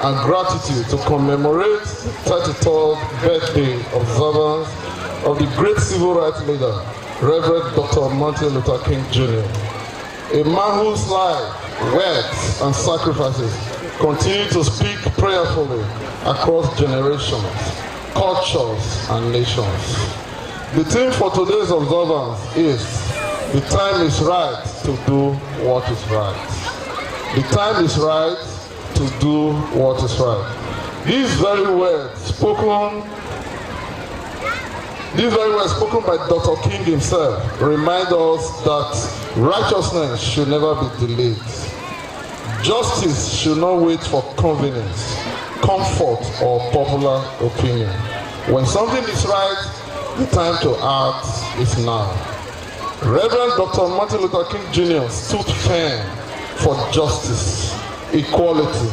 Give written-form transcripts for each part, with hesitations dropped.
and gratitude to commemorate the 33rd birthday observance of the great civil rights leader, Reverend Dr. Martin Luther King Jr., a man whose life, words, and sacrifices continue to speak prayerfully across generations, cultures, and nations. The theme for today's observance is, the time is right to do what is right. The time is right to do what is right. These very words spoken by Dr. King himself remind us that righteousness should never be delayed. Justice should not wait for convenience, comfort, or popular opinion. When something is right, the time to act is now. Reverend Dr. Martin Luther King Jr. stood firm for justice, equality,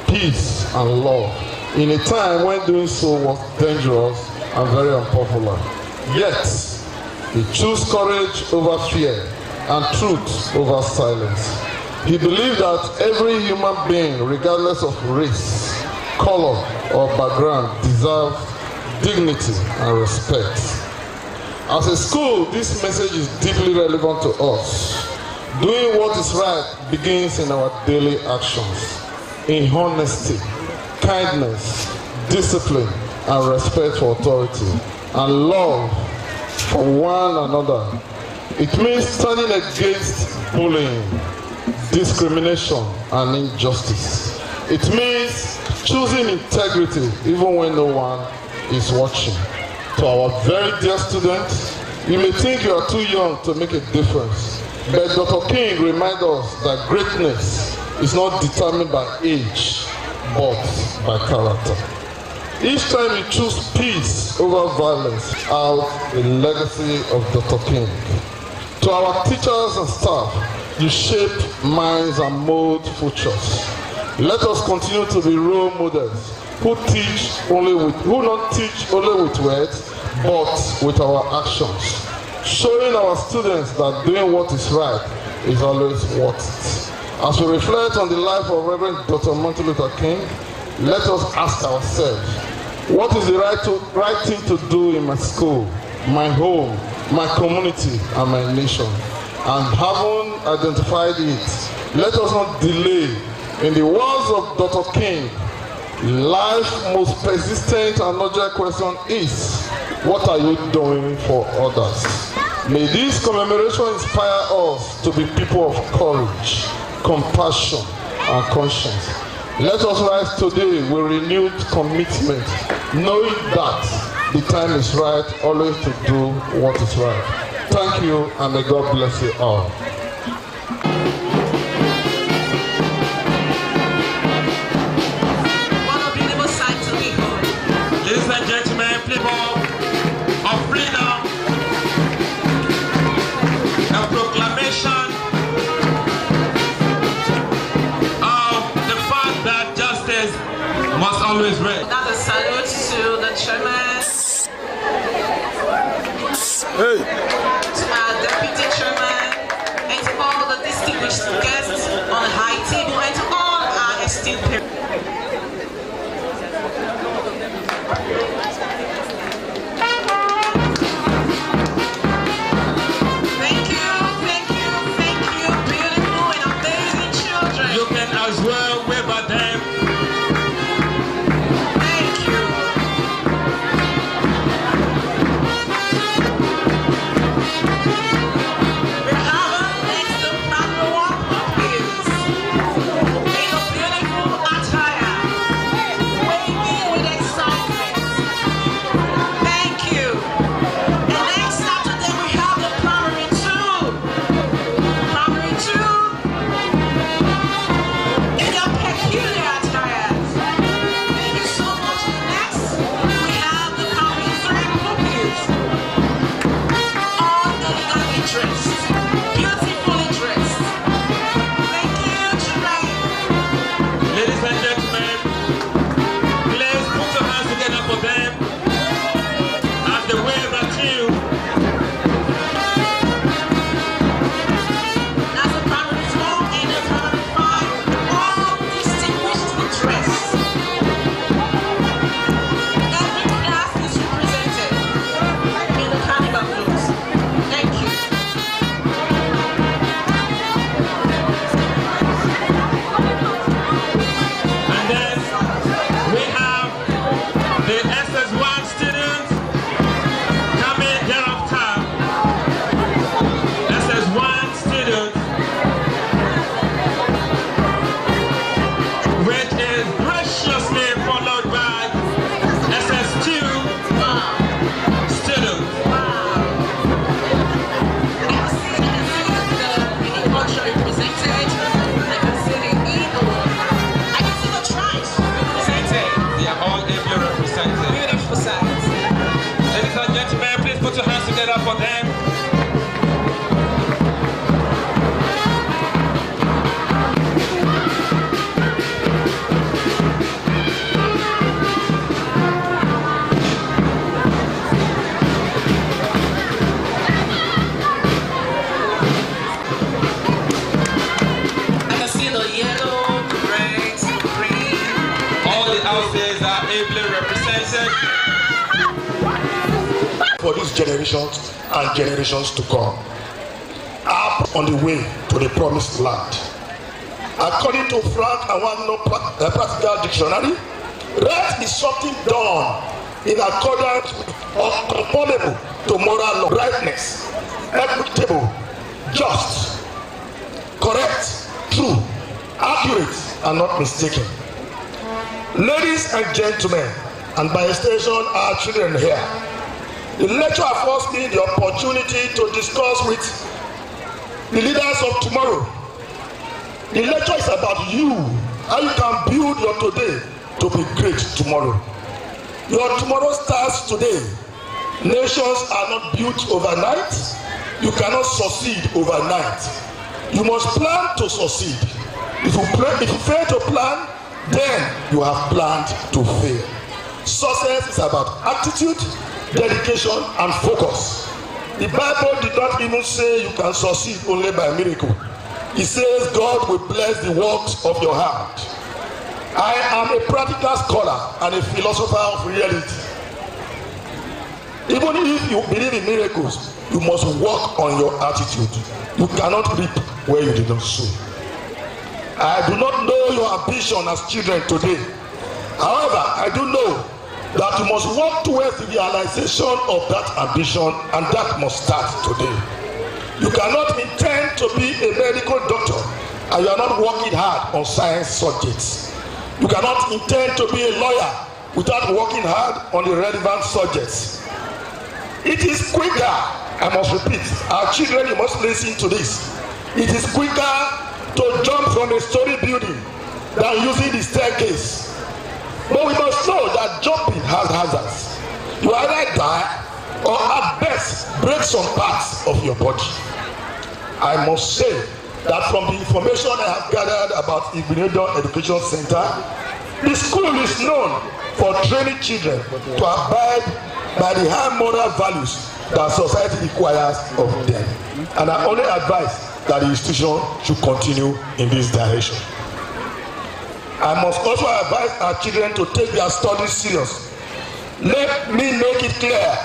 peace, and love in a time when doing so was dangerous and very unpopular. Yet, he chose courage over fear and truth over silence. He believed that every human being, regardless of race, color, or background, deserves dignity and respect. As a school, this message is deeply relevant to us. Doing what is right begins in our daily actions, in honesty, kindness, discipline, and respect for authority, and love for one another. It means standing against bullying, discrimination, and injustice. It means choosing integrity even when no one is watching. To our very dear students, you may think you are too young to make a difference, but Dr. King reminds us that greatness is not determined by age, but by character. Each time you choose peace over violence, out the legacy of Dr. King. To our teachers and staff, you shape minds and mold futures. Let us continue to be role models who not teach only with words, but with our actions, showing our students that doing what is right is always worth it. As we reflect on the life of Reverend Dr. Martin Luther King, let us ask ourselves, what is the right thing to do in my school, my home, my community, and my nation? And having identified it, let us not delay. In the words of Dr. King, life's most persistent and urgent question is, what are you doing for others? May this commemoration inspire us to be people of courage, compassion, and conscience. Let us rise today with renewed commitment, knowing that the time is right always to do what is right. Thank you, and may God bless you all. Ladies and gentlemen, people of freedom, a proclamation of the fact that justice must always reign. That's a salute to the chairman, to our deputy chairman, and to all the distinguished guests on the high table, and to all our esteemed parents. As well, wave at them. Thank you. said, for these generations and generations to come, up on the way to the promised land. According to Frank Awano Practical Dictionary, rest is something done in accordance with or conformable to moral law, rightness, equitable, just, correct, true, accurate, and not mistaken. Ladies and gentlemen, and by extension our children here, the lecture affords me the opportunity to discuss with the leaders of tomorrow. The lecture is about you, how you can build your today to be great tomorrow. Your tomorrow starts today. Nations are not built overnight. You cannot succeed overnight. You must plan to succeed. If you fail to plan, then you have planned to fail. Success is about attitude, dedication, and focus. The Bible did not even say you can succeed only by miracle. It says God will bless the works of your hand. I am a practical scholar and a philosopher of reality. Even if you believe in miracles, you must work on your attitude. You cannot reap where you did not sow. I do not know your ambition as children today. However, I do know that you must work towards the realization of that ambition, and that must start today. You cannot intend to be a medical doctor and you are not working hard on science subjects. You cannot intend to be a lawyer without working hard on the relevant subjects. It is quicker, I must repeat, our children, you must listen to this. It is quicker to jump from a story building than using the staircase. But we must know that jumping has hazards. You either die or at best break some parts of your body. I must say that from the information I have gathered about Igbenedion Education Center, the school is known for training children to abide by the high moral values that society requires of them. And I only advise that the institution should continue in this direction. I must also advise our children to take their studies serious. Let me make it clear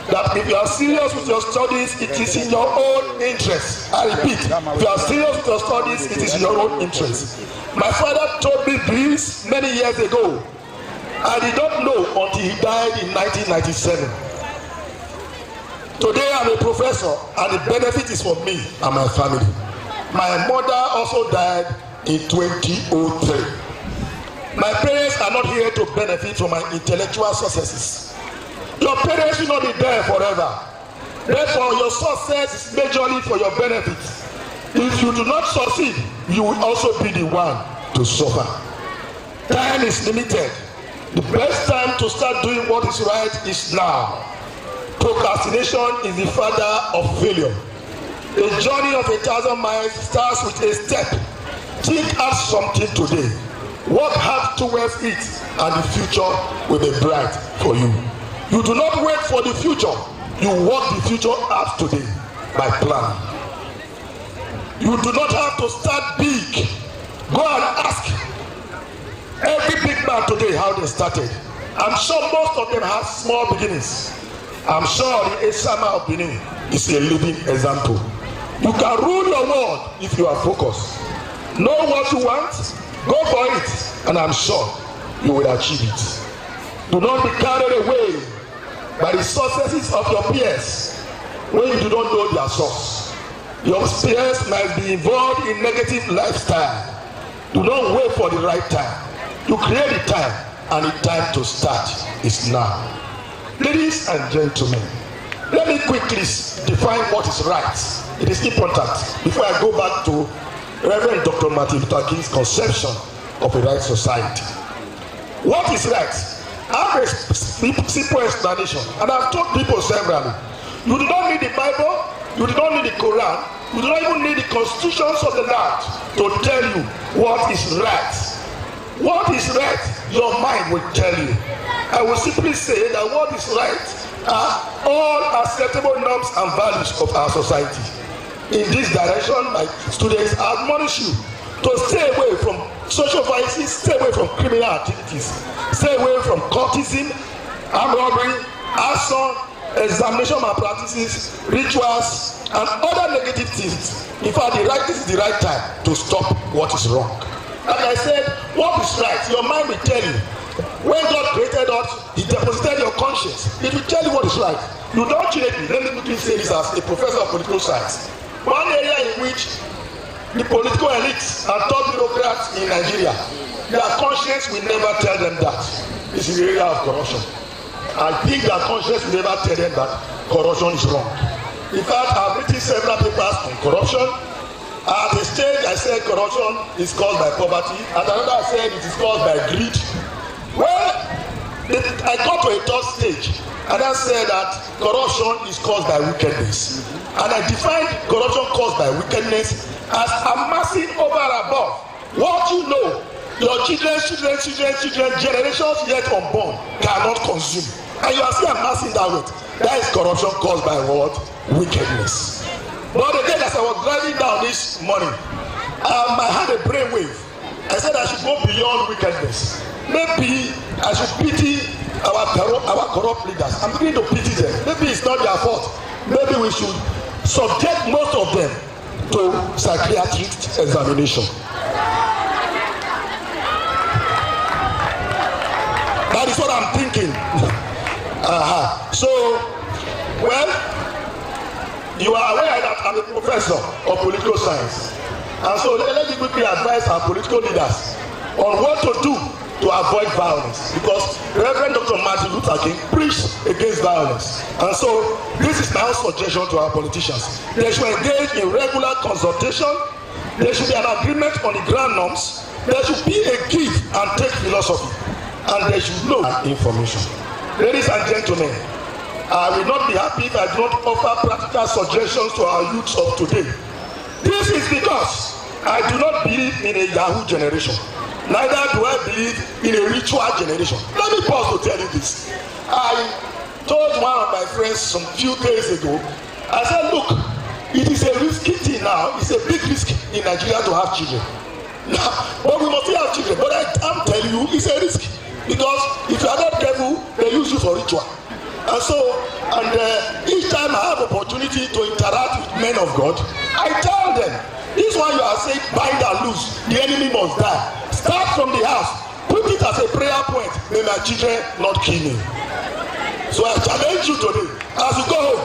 that if you are serious with your studies, it is in your own interest. I repeat, if you are serious with your studies, it is in your own interest. My father told me this many years ago. I did not know until he died in 1997. Today I'm a professor and the benefit is for me and my family. My mother also died in 2003. My parents are not here to benefit from my intellectual successes. Your parents will not be there forever. Therefore, your success is majorly for your benefit. If you do not succeed, you will also be the one to suffer. Time is limited. The best time to start doing what is right is now. Procrastination is the father of failure. A journey of 1,000 miles starts with a step. Think out something today. Work hard towards it, and the future will be bright for you. You do not wait for the future. You work the future out today by plan. You do not have to start big. Go and ask every big man today how they started. I'm sure most of them have small beginnings. I'm sure the Esama of Benin is a living example. You can rule your world if you are focused. Know what you want, go for it, and I'm sure you will achieve it. Do not be carried away by the successes of your peers when you do not know their source. Your peers might be involved in negative lifestyle. Do not wait for the right time. You create the time, and the time to start is now. Ladies and gentlemen, let me quickly define what is right. It is important before I go back to Reverend Dr. Martin Luther King's conception of a right society. What is right? I have a simple explanation, and I've told people severally. You do not need the Bible, you do not need the Quran, you do not even need the constitutions of the land to tell you what is right. What is right, your mind will tell you. I will simply say that what is right are all acceptable norms and values of our society. In this direction, my students admonish you to stay away from social vices, stay away from criminal activities, stay away from cultism, armed robbery, arson, examination malpractices, rituals, and other negative things. In fact, this is the right time to stop what is wrong. Like I said, what is right, your mind will tell you. When God created us, He deposited your conscience. It will tell you what is right. You don't change it. Let me quickly say this as a professor of political science. One area in which the political elites and top bureaucrats in Nigeria, their conscience will never tell them that. This is the area of corruption. I think their conscience will never tell them that corruption is wrong. In fact, I've written several papers on corruption. At a stage, I said corruption is caused by poverty. At another, I said it is caused by greed. Well, I got to a third stage, and I said that corruption is caused by wickedness. And I defined corruption caused by wickedness as amassing over and above what you know your children, generations yet unborn cannot consume. And you are still amassing that weight. That is corruption caused by what? Wickedness. But again, as I was driving down this morning, I had a brainwave. I said I should go beyond wickedness. Maybe I should pity our corrupt leaders. I'm beginning to pity them. Maybe it's not their fault. Maybe we should subject most of them to psychiatric examination. That is what I'm thinking. So, well, you are aware that I'm a professor of political science. And so let me quickly advise our political leaders on what to do to avoid violence. Because Reverend Dr. Martin Luther King preached against violence. And so this is my suggestion to our politicians. They should engage in regular consultation. There should be an agreement on the grand norms. There should be a give and take philosophy. And they should know information. Ladies and gentlemen, I will not be happy if I do not offer practical suggestions to our youths of today. This is because I do not believe in a Yahoo generation. Neither do I believe in a ritual generation. Let me pause to tell you this. I told one of my friends some few days ago, I said, look, it is a risky thing now. It's a big risk in Nigeria to have children. But we must still have children. But I'm telling you, it's a risk. Because if you are not careful, they use you for ritual. And so, each time I have opportunity to interact with men of God, I tell them, this one you are saying, bind and loose, the enemy must die. Start from the house, put it as a prayer point, may my children not kill me. So I challenge you today, as you go home,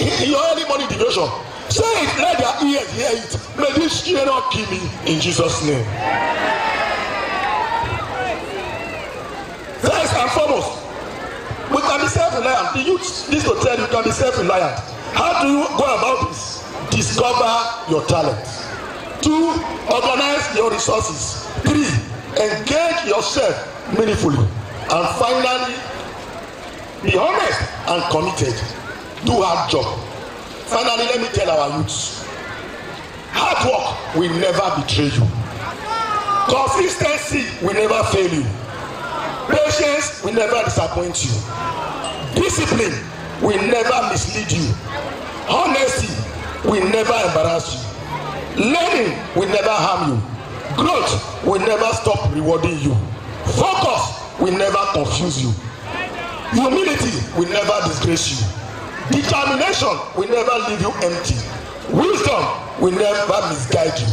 in your early morning devotion, say it, let their ears hear it, may these children not kill me, in Jesus' name. First and foremost, we can be self-reliant. The youth needs to tell you can be self-reliant. How do you go about this? Discover your talent. 2, organize your resources. 3, engage yourself meaningfully. And finally, be honest and committed. Do hard job. Finally, let me tell our youths, hard work will never betray you. Consistency will never fail you. Patience will never disappoint you. Discipline will never mislead you. Honesty will never embarrass you. Learning will never harm you. Growth will never stop rewarding you. Focus will never confuse you. Humility will never disgrace you. Determination will never leave you empty. Wisdom will never misguide you.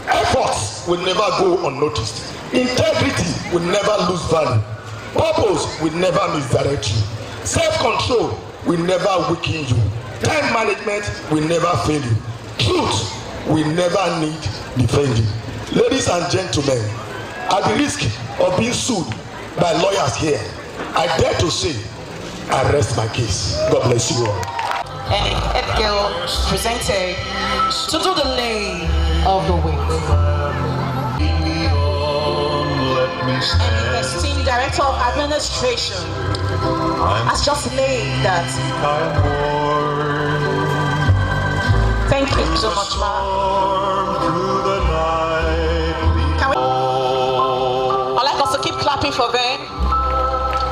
Efforts will never go unnoticed. Integrity will never lose value. Purpose will never misdirect you. Self-control will never weaken you. Time management will never fail you. Truth will never need defending. Ladies and gentlemen, at the risk of being sued by lawyers here, I dare to say, I rest my case. God bless you all. Head girl presented to do the lay of the way. And the esteemed Director of Administration has just laid that. Thank you so much, ma'am. I'd like us to keep clapping for them.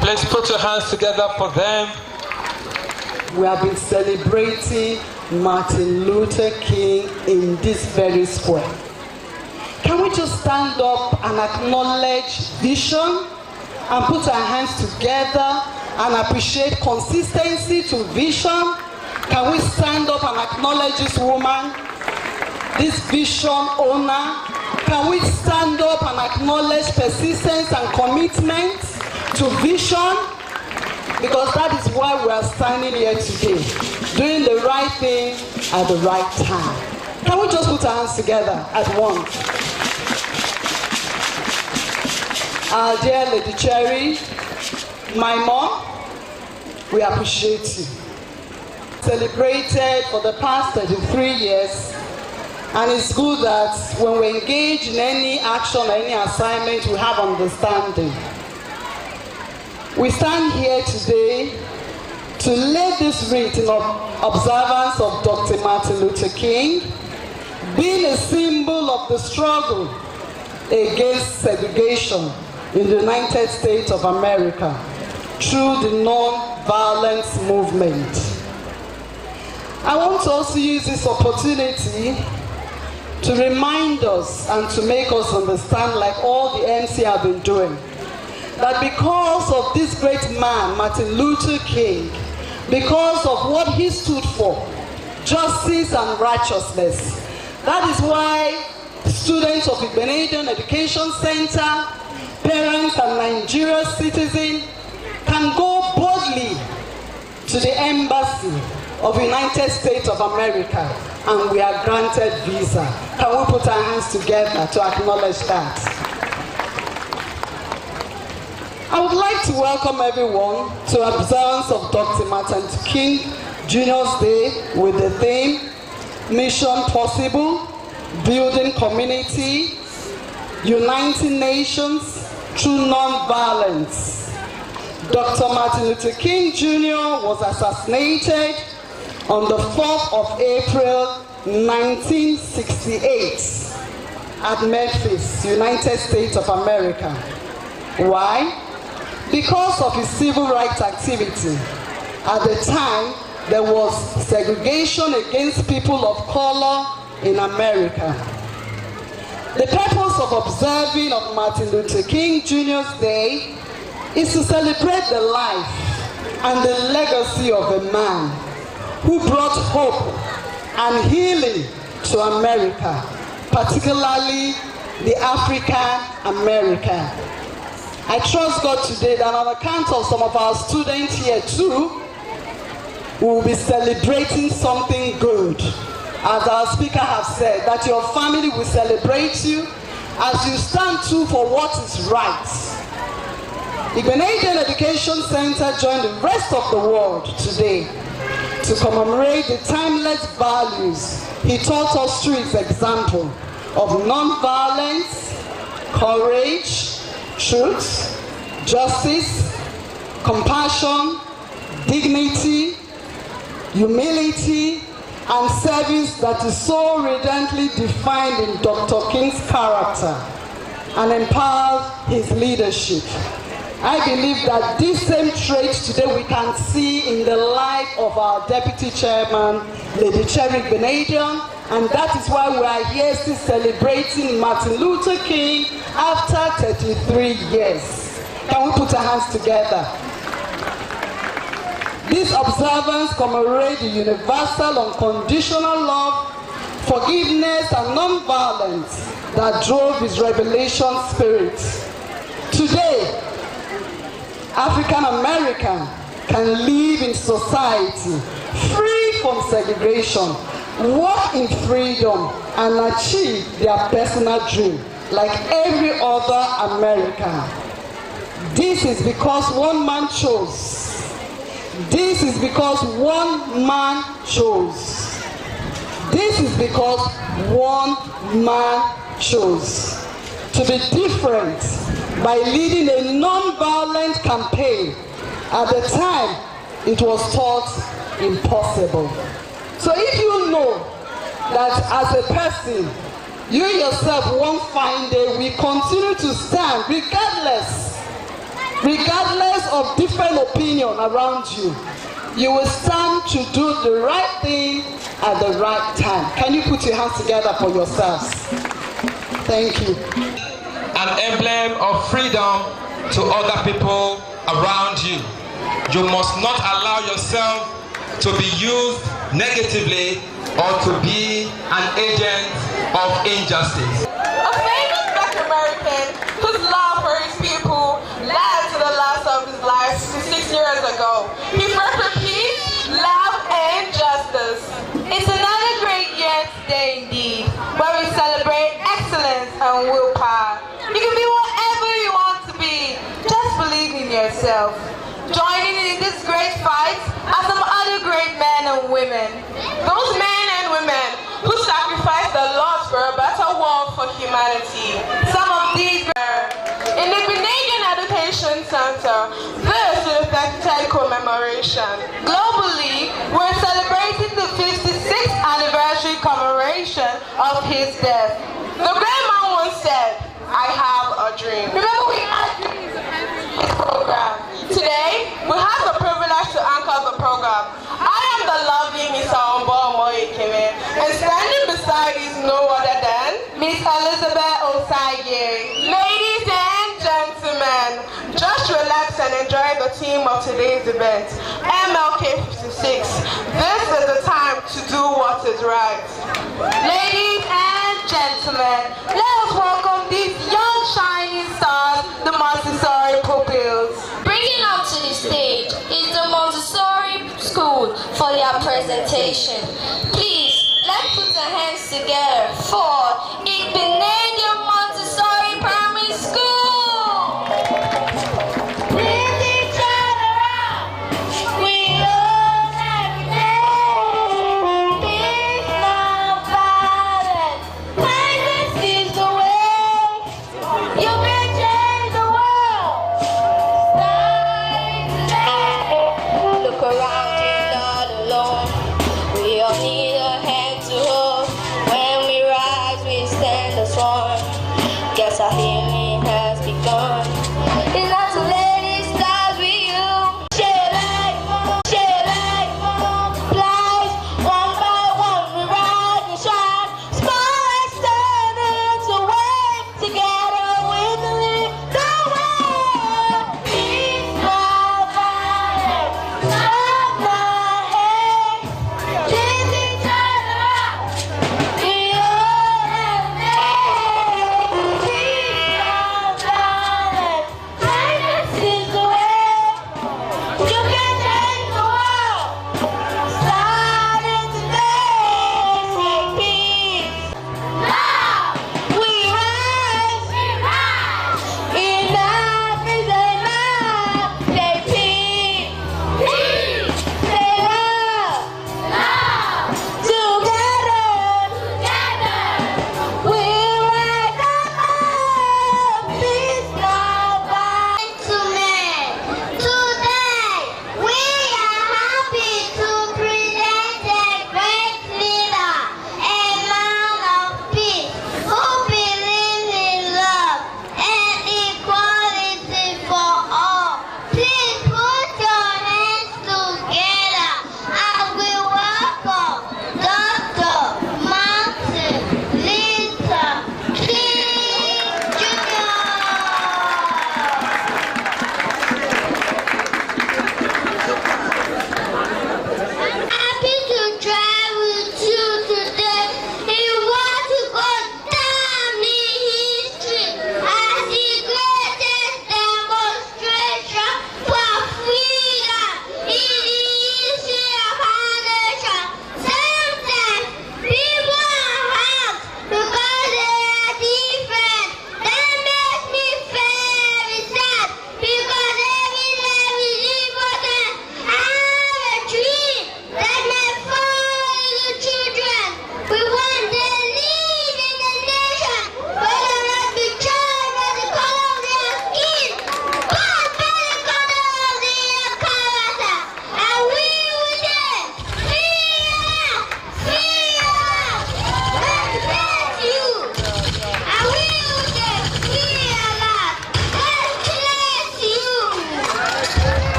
Please put your hands together for them. We have been celebrating Martin Luther King in this very square. Can we just stand up and acknowledge vision and put our hands together and appreciate consistency to vision. Can we stand up and acknowledge this woman, this vision owner? Can we stand up and acknowledge persistence and commitment to vision? Because that is why we are standing here today, doing the right thing at the right time. Can we just put our hands together at once? Our dear Lady Cherry, my mom, we appreciate you. Celebrated for the past 33 years, and it's good that when we engage in any action or any assignment, we have understanding. We stand here today to lay this wreath in observance of Dr. Martin Luther King, being a symbol of the struggle against segregation in the United States of America through the non-violence movement. I want to also use this opportunity to remind us and to make us understand, like all the MC have been doing, that because of this great man, Martin Luther King, because of what he stood for, justice and righteousness, that is why students of Igbinedion Education Center, parents and Nigerian citizens can go boldly to the embassy of the United States of America, and we are granted visa. Can we put our hands together to acknowledge that? I would like to welcome everyone to observance of Dr. Martin Luther King Jr.'s Day with the theme, Mission Possible, Building Community, Uniting Nations Through Non-Violence. Dr. Martin Luther King Jr. was assassinated on the 4th of April 1968 at Memphis, United States of America. Why? Because of his civil rights activity. At the time, there was segregation against people of color in America. The purpose of observing of Martin Luther King Jr.'s Day is to celebrate the life and the legacy of a man who brought hope and healing to America, particularly the African American. I trust God today that on account of some of our students here too, we will be celebrating something good. As our speaker has said, that your family will celebrate you as you stand true for what is right. Igbinedion Education Center joined the rest of the world today to commemorate the timeless values he taught us through his example of non-violence, courage, truth, justice, compassion, dignity, humility, and service that is so radiantly defined in Dr. King's character and empowers his leadership. I believe that these same traits today we can see in the life of our Deputy Chairman, Lady Cherry Igbinedion, and that is why we are here still celebrating Martin Luther King after 33 years. Can we put our hands together? This observance commemorates the universal unconditional love, forgiveness, and non-violence that drove his revelation spirit. Today, African American can live in society free from segregation, walk in freedom, and achieve their personal dream like every other American. This is because one man chose. This is because one man chose. This is because one man chose to be different by leading a non-violent campaign. At the time, it was thought impossible. So if you know that as a person, you yourself one fine day will continue to stand regardless of different opinion around you, you will stand to do the right thing at the right time. Can you put your hands together for yourselves? Thank you. An emblem of freedom to other people around you. you must not allow yourself to be used negatively or to be an agent of injustice. A famous Black American whose love for his people led to the loss of his life 66 years ago. He fought for peace, love, and justice. It's another great year today indeed, where we celebrate excellence and willpower. You can be whatever you want to be. Just believe in yourself. Joining in this great fight are some other great men and women. Those men and women who sacrificed their lives for a better world for humanity. Some of these were in the Canadian Education Center. This is the 33rd commemoration. Globally, we're celebrating the 56th anniversary commemoration of his death. The great man once said, "I have a dream." Remember, we had dreams in this program. Today, we have the privilege to anchor the program. I am the lovely Miss Aombo Moyekeme, and standing beside is no other than Miss Elizabeth Osagie. Ladies and gentlemen, just relax and enjoy the theme of today's event, MLK 56. This is the time to do what is right. Ladies and gentlemen, let us welcome these young shining stars, the Montessori pupils. Bringing up to the stage is the Montessori School for their presentation. Please, let's put our hands together for Igbenedium Montessori Primary School. Please each other up. We love every day. Peace, not violence. Kindness is the way. You can change the world. Look around, you're not alone. We all need a hand to hold. When we rise, we stand as one. Guess our healing has begun. It's not too late, it starts with you. Share light, multiplies. One by one, we rise and shine. Small externals away. Together we can lead the world. Peace, love, violence. Love my head. Lift each other up. We all have made. Peace,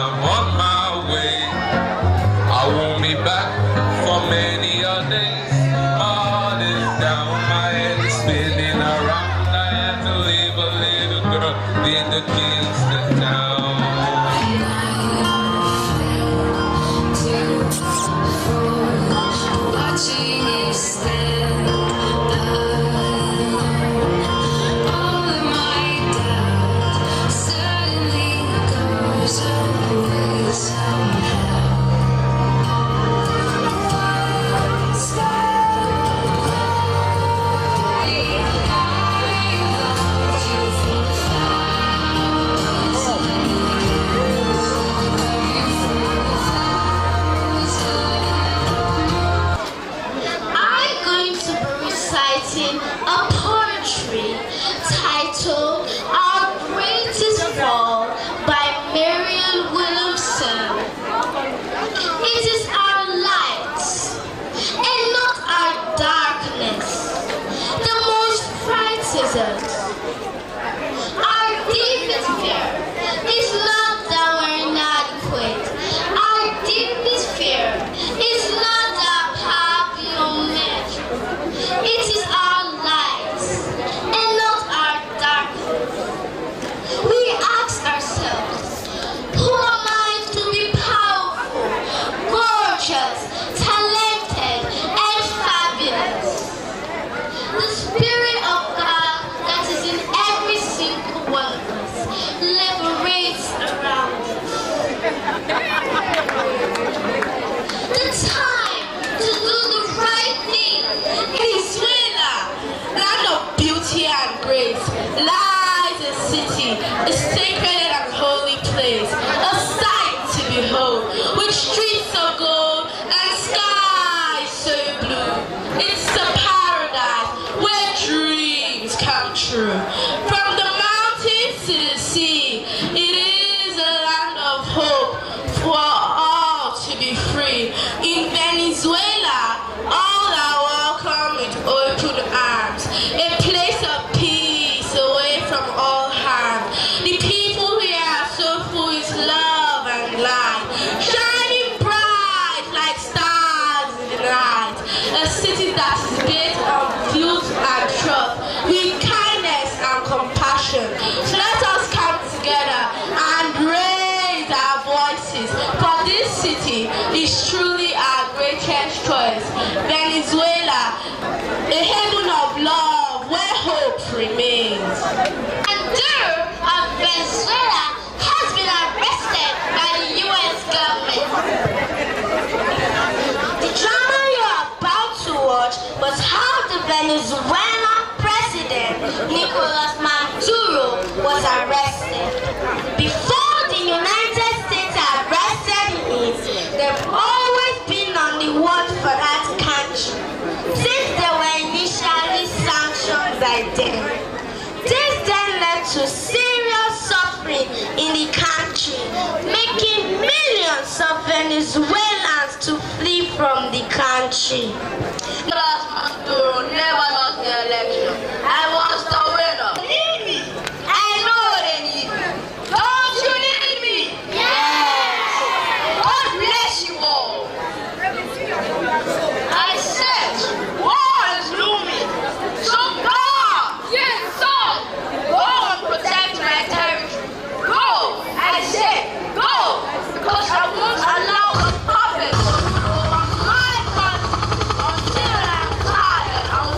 I'm on my way. I won't be back for many a days. My heart is down, my head is spinning around. I had to leave a little girl in the Kingston town. Watching you stand all of my doubt suddenly goes away somehow. A poetry titled Our Greatest Fall by Marianne Williamson. It is our light and not our darkness the most frightens us. Our deepest fear is not that we're inadequate. Our deepest fear is not that power beyond measure. It is our light and not our darkness. We ask ourselves, who am I to be powerful, gorgeous, talented, and fabulous? The Spirit of God that is in every single one of us liberates around us. The time to do the right thing is land of beauty and grace, lies a city, a sacred and holy place, a sight to behold, with streets of gold and skies so blue. It's a paradise where dreams come true. From the mountains to the sea, it is a land of hope for all to be free. In Venezuela, all are welcome with open arms, a place of peace away from all harm. The people here are so full with love and light, shining bright like stars in the night. A city that is built on truth and trust, with kindness and compassion. So let us come together and raise our voices, for this city is truly our greatest choice. Venezuela, a haven of love where hope remains. And Duro of Venezuela has been arrested by the U.S. government. The drama you are about to watch was how the Venezuelan president, Nicolas Maduro, was arrested. Before the United States arrested him, they've always been on the watch for that country, since there were initially sanctions by them. This then led to serious suffering in the country, making millions of Venezuelans to flee from the country. Nicolas Maduro never lost the election. I was the winner. Need me? I know they need me. Don't you need me? Yes. God bless you all. I said, war is looming. So God, yes, so go and protect my territory. Go, I said, go, because I won't allow the puppets to over my country until I'm tired and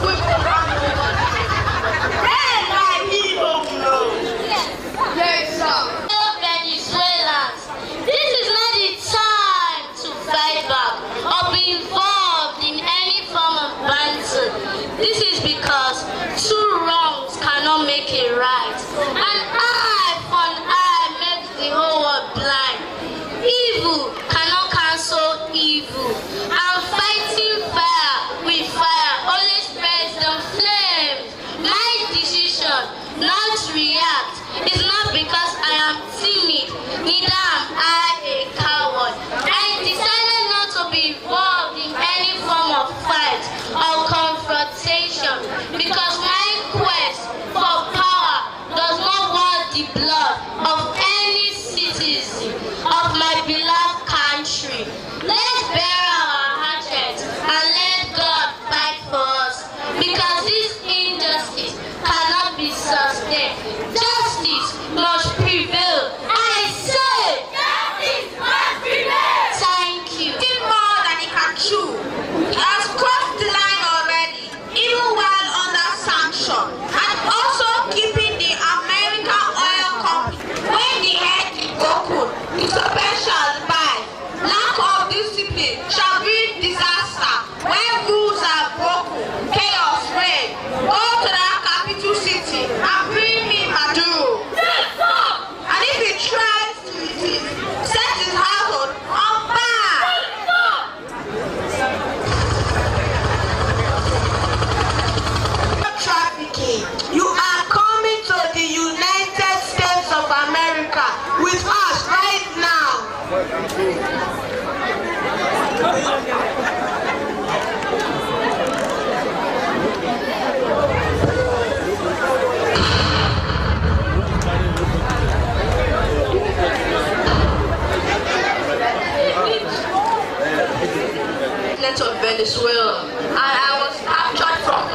Of Venezuela, and I was captured from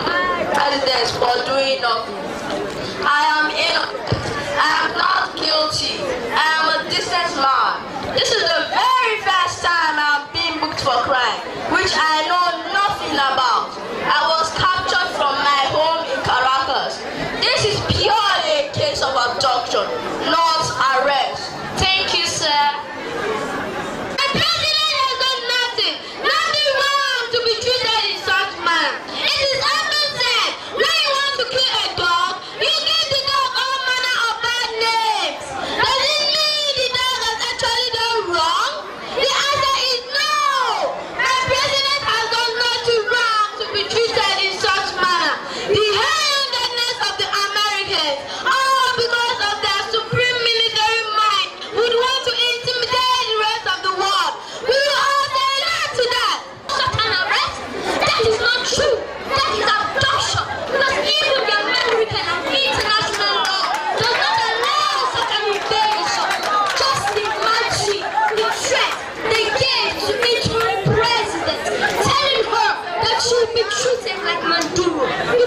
residence for doing nothing. I am innocent. I am not guilty. I am a decent man. This is the very first time I am being booked for crime, which I know nothing about. I was captured from my home in Caracas. This is purely a case of abduction, not arrest. Thank you, sir.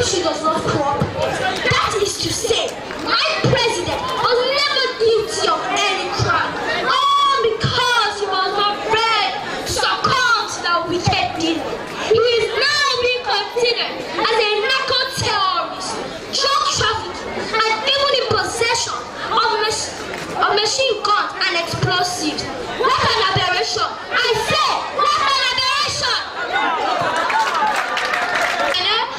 She does not cooperate. That is to say, my president was never guilty of any crime, all because he was afraid to succumb to that wicked demon. He is now being considered as a narco-terrorist, drug trafficking, and even in possession of machine guns and explosives. What an aberration! I say, what an aberration!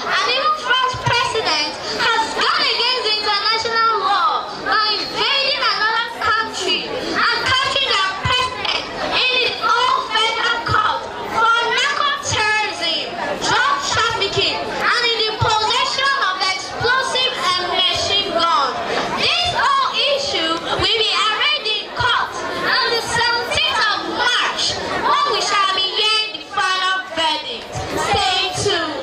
And even French president has gone against the international law by invading another country and catching their president in his own federal court for narco-terrorism, drug trafficking, and in the possession of explosives and machine guns. This whole issue will be arraigned in court on the 17th of March, when we shall be hearing the final verdict. Stay tuned.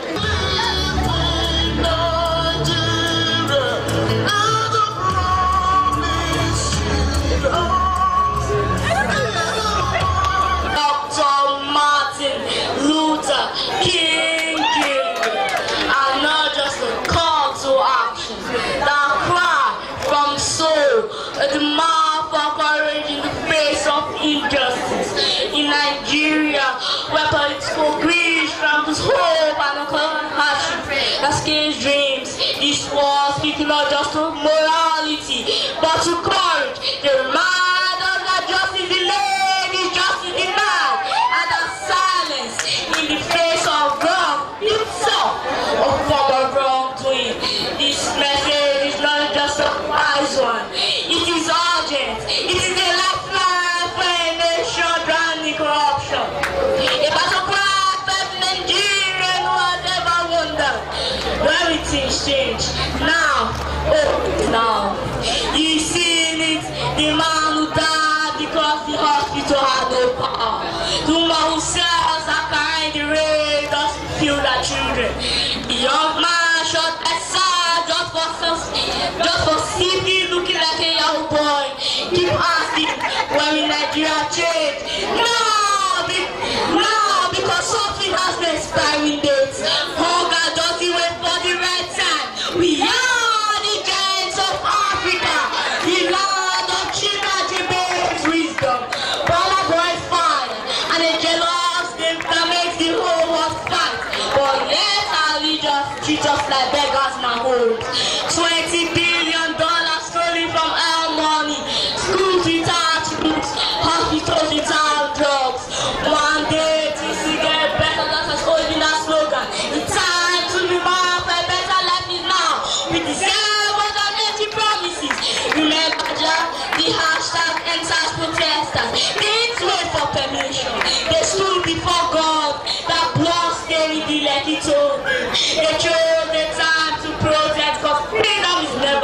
The mouth for courage in the face of injustice. In Nigeria, where political greed tramples hope and hardship that scales dreams, this war speaking not just to morality, but to courage. The remind us that justice delayed is justice denied, and that silence in the face of wrong itself a form of wrongdoing. This message is not just a wise one. It is urgent. It is a lifeline for a nation drowning corruption. A battle cry for Nigeria who had never wondered where things change. Now, now, you see it, the man who died because the hospital had no power. The woman who sells her car in the rain just to feed her children. The young man shot aside just for simply looking like a young boy. Keep asking, when will Nigeria change? Now, because something has an expiring date. Hunger doesn't wait for the right time. We are the giants of Africa, the land of China's wisdom. Bala boy fire, and a jealous game that makes the whole world fight. But let our leaders treat us like beggars in our homes. $20 billion stolen from our money. Schools without books, hospitals without drugs. One day things will get better, that's us holding that slogan. The time to be born for a better life is now. We deserve more than empty promises. Remember the hashtag enters protesters. They didn't wait for permission. They stood before God, that blood stained the Lekki told them. They chose the time to protest, because freedom is never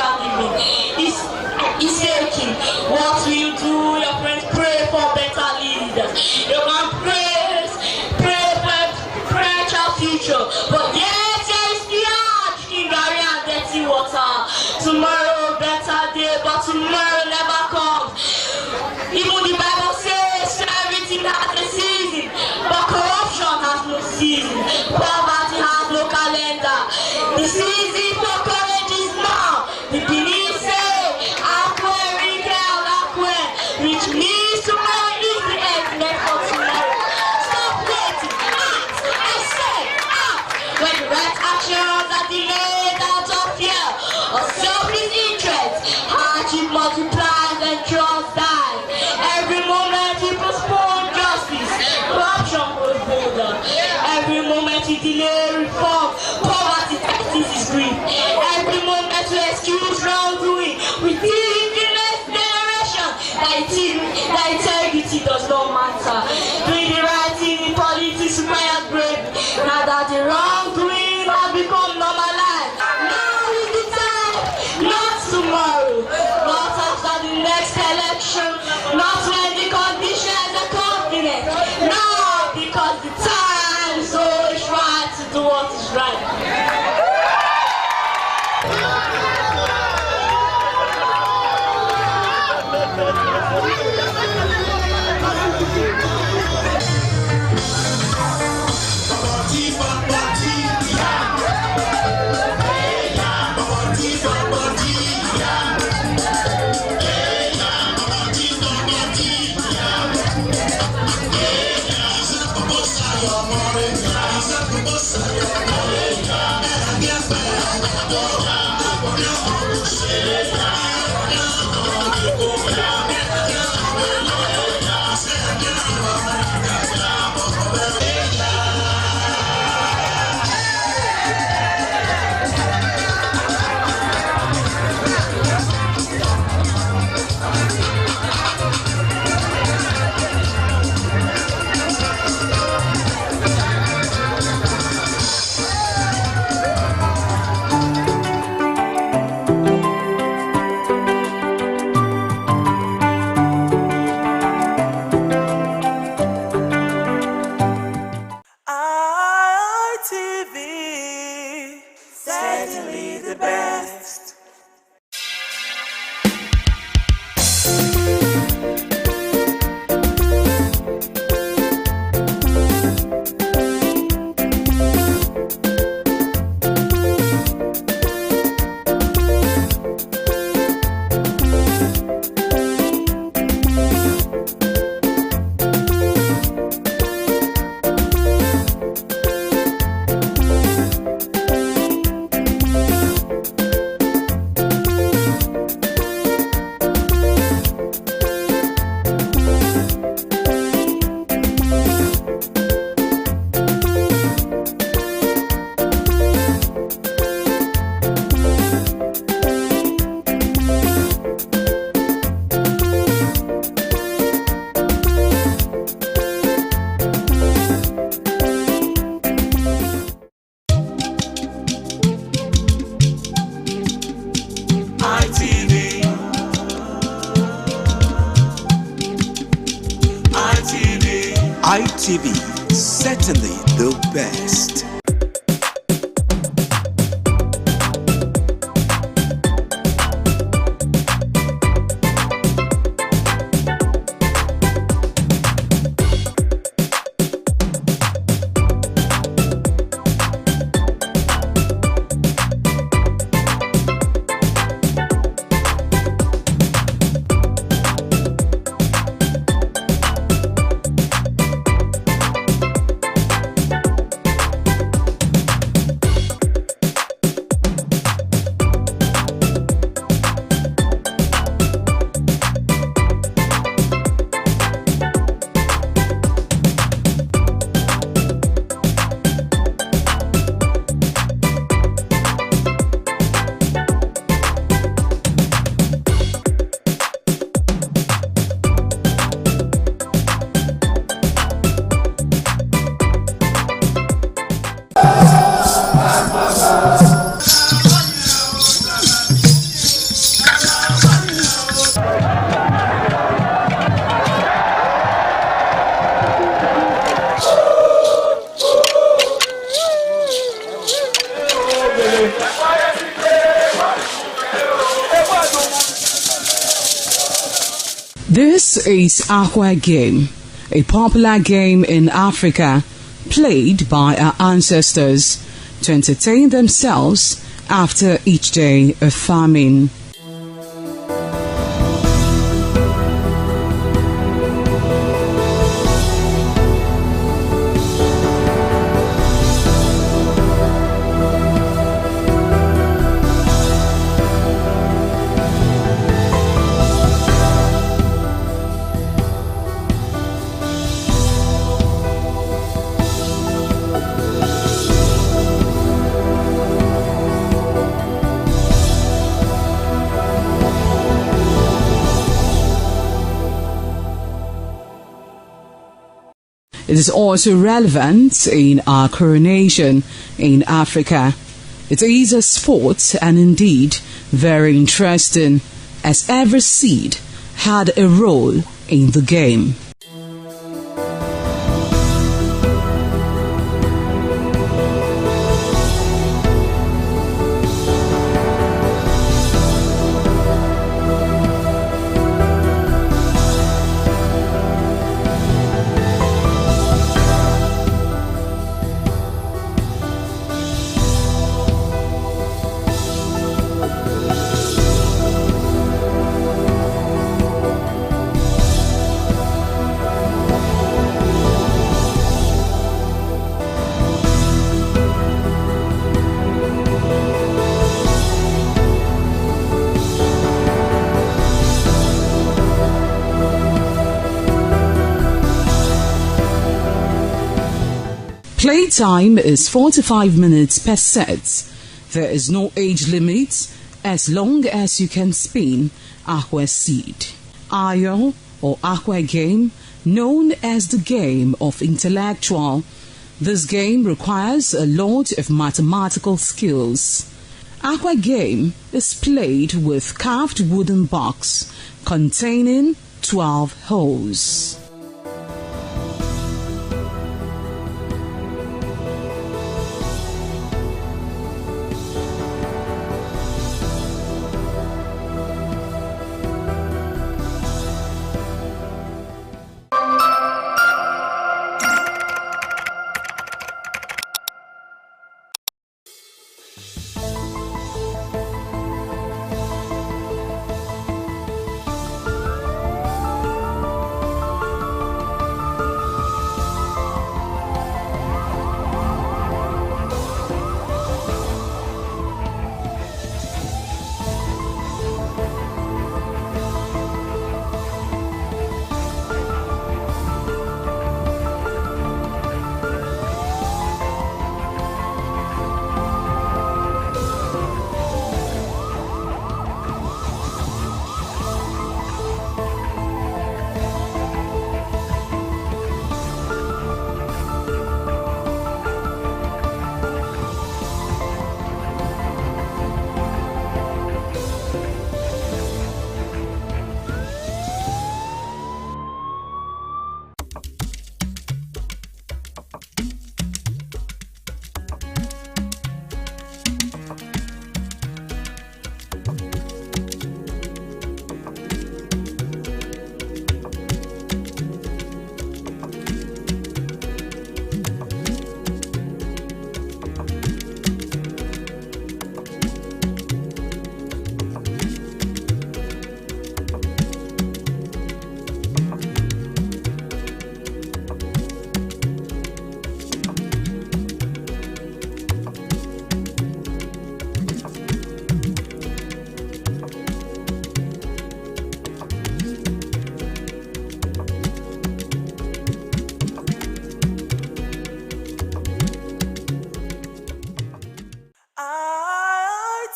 ITV, certainly the best. ITV, certainly the best. This is Aqua Game, a popular game in Africa played by our ancestors to entertain themselves after each day of farming. It is also relevant in our coronation in Africa. It is a sport and indeed very interesting, as every seed had a role in the game. Playtime is 45 minutes per set. There is no age limit as long as you can spin Akwe seed. Ayo or Akwe game, known as the game of intellectual. This game requires a lot of mathematical skills. Akwe game is played with carved wooden box containing 12 holes.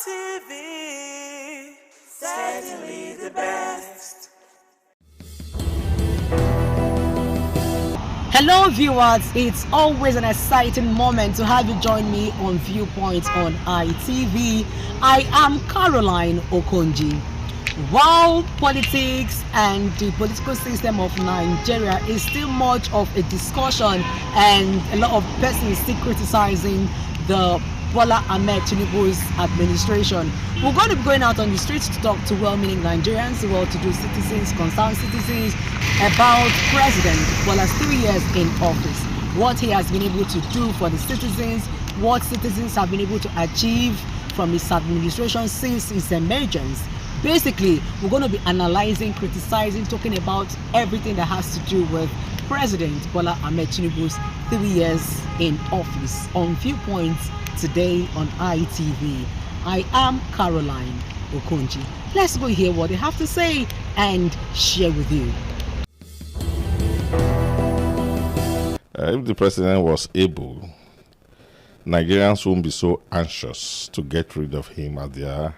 ITV, certainly the best. Hello viewers, it's always an exciting moment to have you join me on Viewpoint on ITV. I am Caroline Okonji. While politics and the political system of Nigeria is still much of a discussion and a lot of persons still criticizing the Bola Ahmed Tinubu's administration, we're going to be going out on the streets to talk to well-meaning Nigerians, well-to-do citizens, concerned citizens about President Bola's 3 years in office, what he has been able to do for the citizens, what citizens have been able to achieve from his administration since his emergence. Basically, we're going to be analyzing, criticizing, talking about everything that has to do with President Bola Ahmed Tinubu's 3 years in office on Viewpoints today on ITV. I am Caroline Okonji. Let's go hear what they have to say and share with you. If the president was able, Nigerians won't be so anxious to get rid of him as they are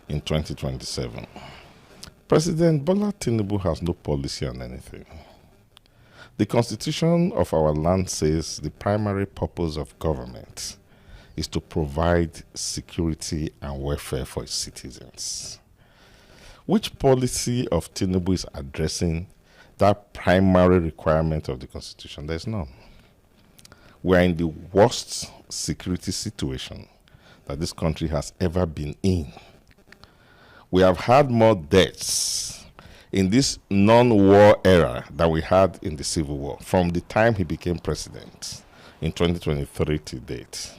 in 2027. President Bola Tinubu has no policy on anything. The constitution of our land says the primary purpose of government is to provide security and welfare for its citizens. Which policy of Tinubu is addressing that primary requirement of the constitution? There's none. We are in the worst security situation that this country has ever been in. We have had more deaths in this non-war era than we had in the Civil War from the time he became president in 2023 to date.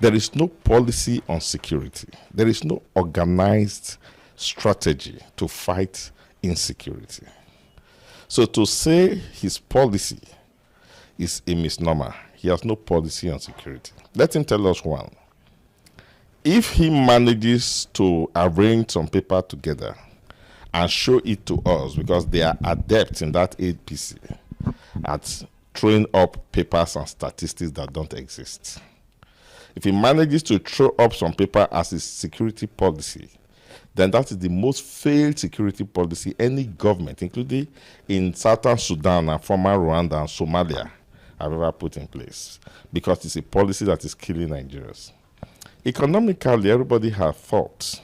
There is no policy on security. There is no organized strategy to fight insecurity. So to say his policy is a misnomer, he has no policy on security. Let him tell us one. If he manages to arrange some paper together and show it to us, because they are adept in that APC, at throwing up papers and statistics that don't exist. If he manages to throw up some paper as his security policy, then that is the most failed security policy any government, including in Southern Sudan and former Rwanda and Somalia, have ever put in place, because it's a policy that is killing Nigerians. Economically, everybody had thought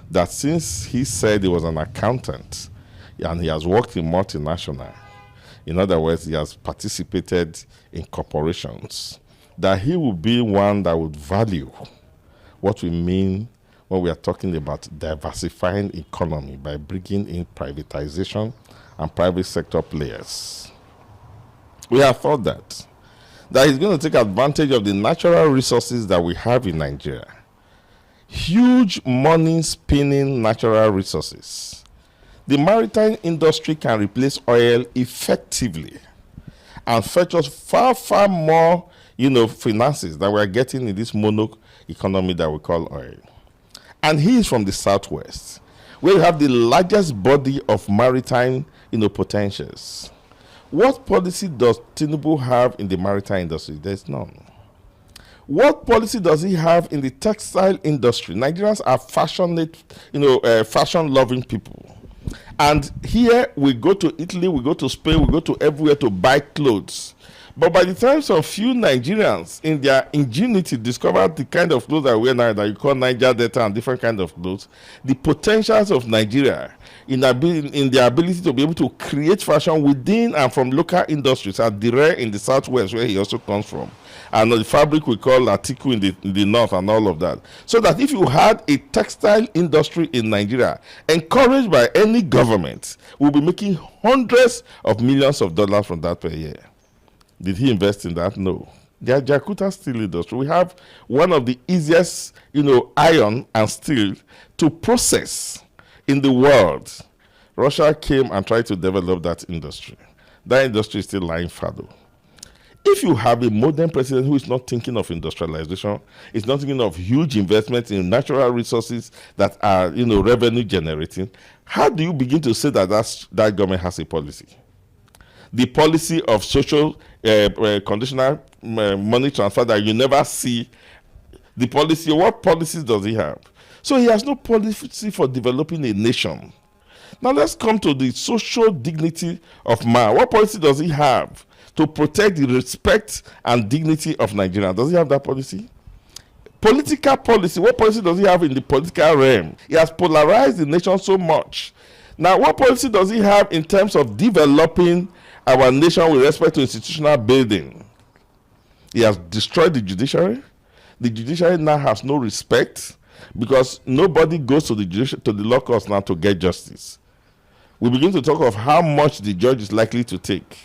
that since he said he was an accountant and he has worked in multinational, in other words, he has participated in corporations, that he would be one that would value what we mean when we are talking about diversifying economy by bringing in privatization and private sector players. We have thought that he's going to take advantage of the natural resources that we have in Nigeria. Huge money spinning natural resources. The maritime industry can replace oil effectively and fetch us far, far more, finances that we are getting in this mono economy that we call oil. And he is from the southwest, where you have the largest body of maritime, potentials. What policy does Tinubu have in the maritime industry? There's none. What policy does he have in the textile industry? Nigerians are fashion-loving people. And here we go to Italy, we go to Spain, we go to everywhere to buy clothes. But by the time some few Nigerians, in their ingenuity, discovered the kind of clothes that we wear now, that you call Niger Delta and different kind of clothes, the potentials of Nigeria in their ability to be able to create fashion within and from local industries are rare in the southwest, where he also comes from. And the fabric we call Atiku in the north and all of that. So that if you had a textile industry in Nigeria, encouraged by any government, we'll be making hundreds of millions of dollars from that per year. Did he invest in that? No. The Jakarta steel industry, we have one of the easiest, iron and steel to process in the world. Russia came and tried to develop that industry. That industry is still lying fallow. If you have a modern president who is not thinking of industrialization, is not thinking of huge investments in natural resources that are, revenue generating, how do you begin to say that that government has a policy? The policy of social conditional money transfer that you never see. The policy, what policies does he have? So he has no policy for developing a nation. Now let's come to the social dignity of man. What policy does he have to protect the respect and dignity of Nigeria? Does he have that policy? Political policy, what policy does he have in the political realm? He has polarized the nation so much. Now, what policy does he have in terms of developing our nation with respect to institutional building? He has destroyed the judiciary. The judiciary now has no respect because nobody goes to the law courts now to get justice. We begin to talk of how much the judge is likely to take.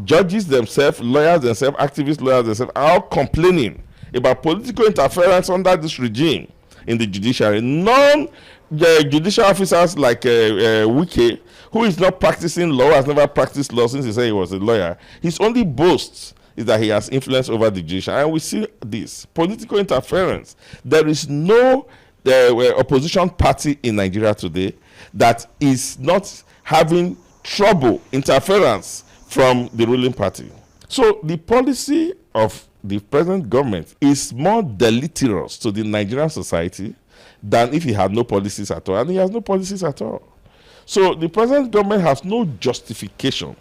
Judges themselves, lawyers themselves, activist lawyers themselves are all complaining about political interference under this regime in the judiciary. Non-judicial officers like Wike, who is not practicing law, has never practiced law since he said he was a lawyer, his only boast is that he has influence over the judiciary. And we see this political interference. There is no opposition party in Nigeria today that is not having trouble, interference from the ruling party. So the policy of the present government is more deleterious to the Nigerian society than if he had no policies at all. And he has no policies at all. So the present government has no justification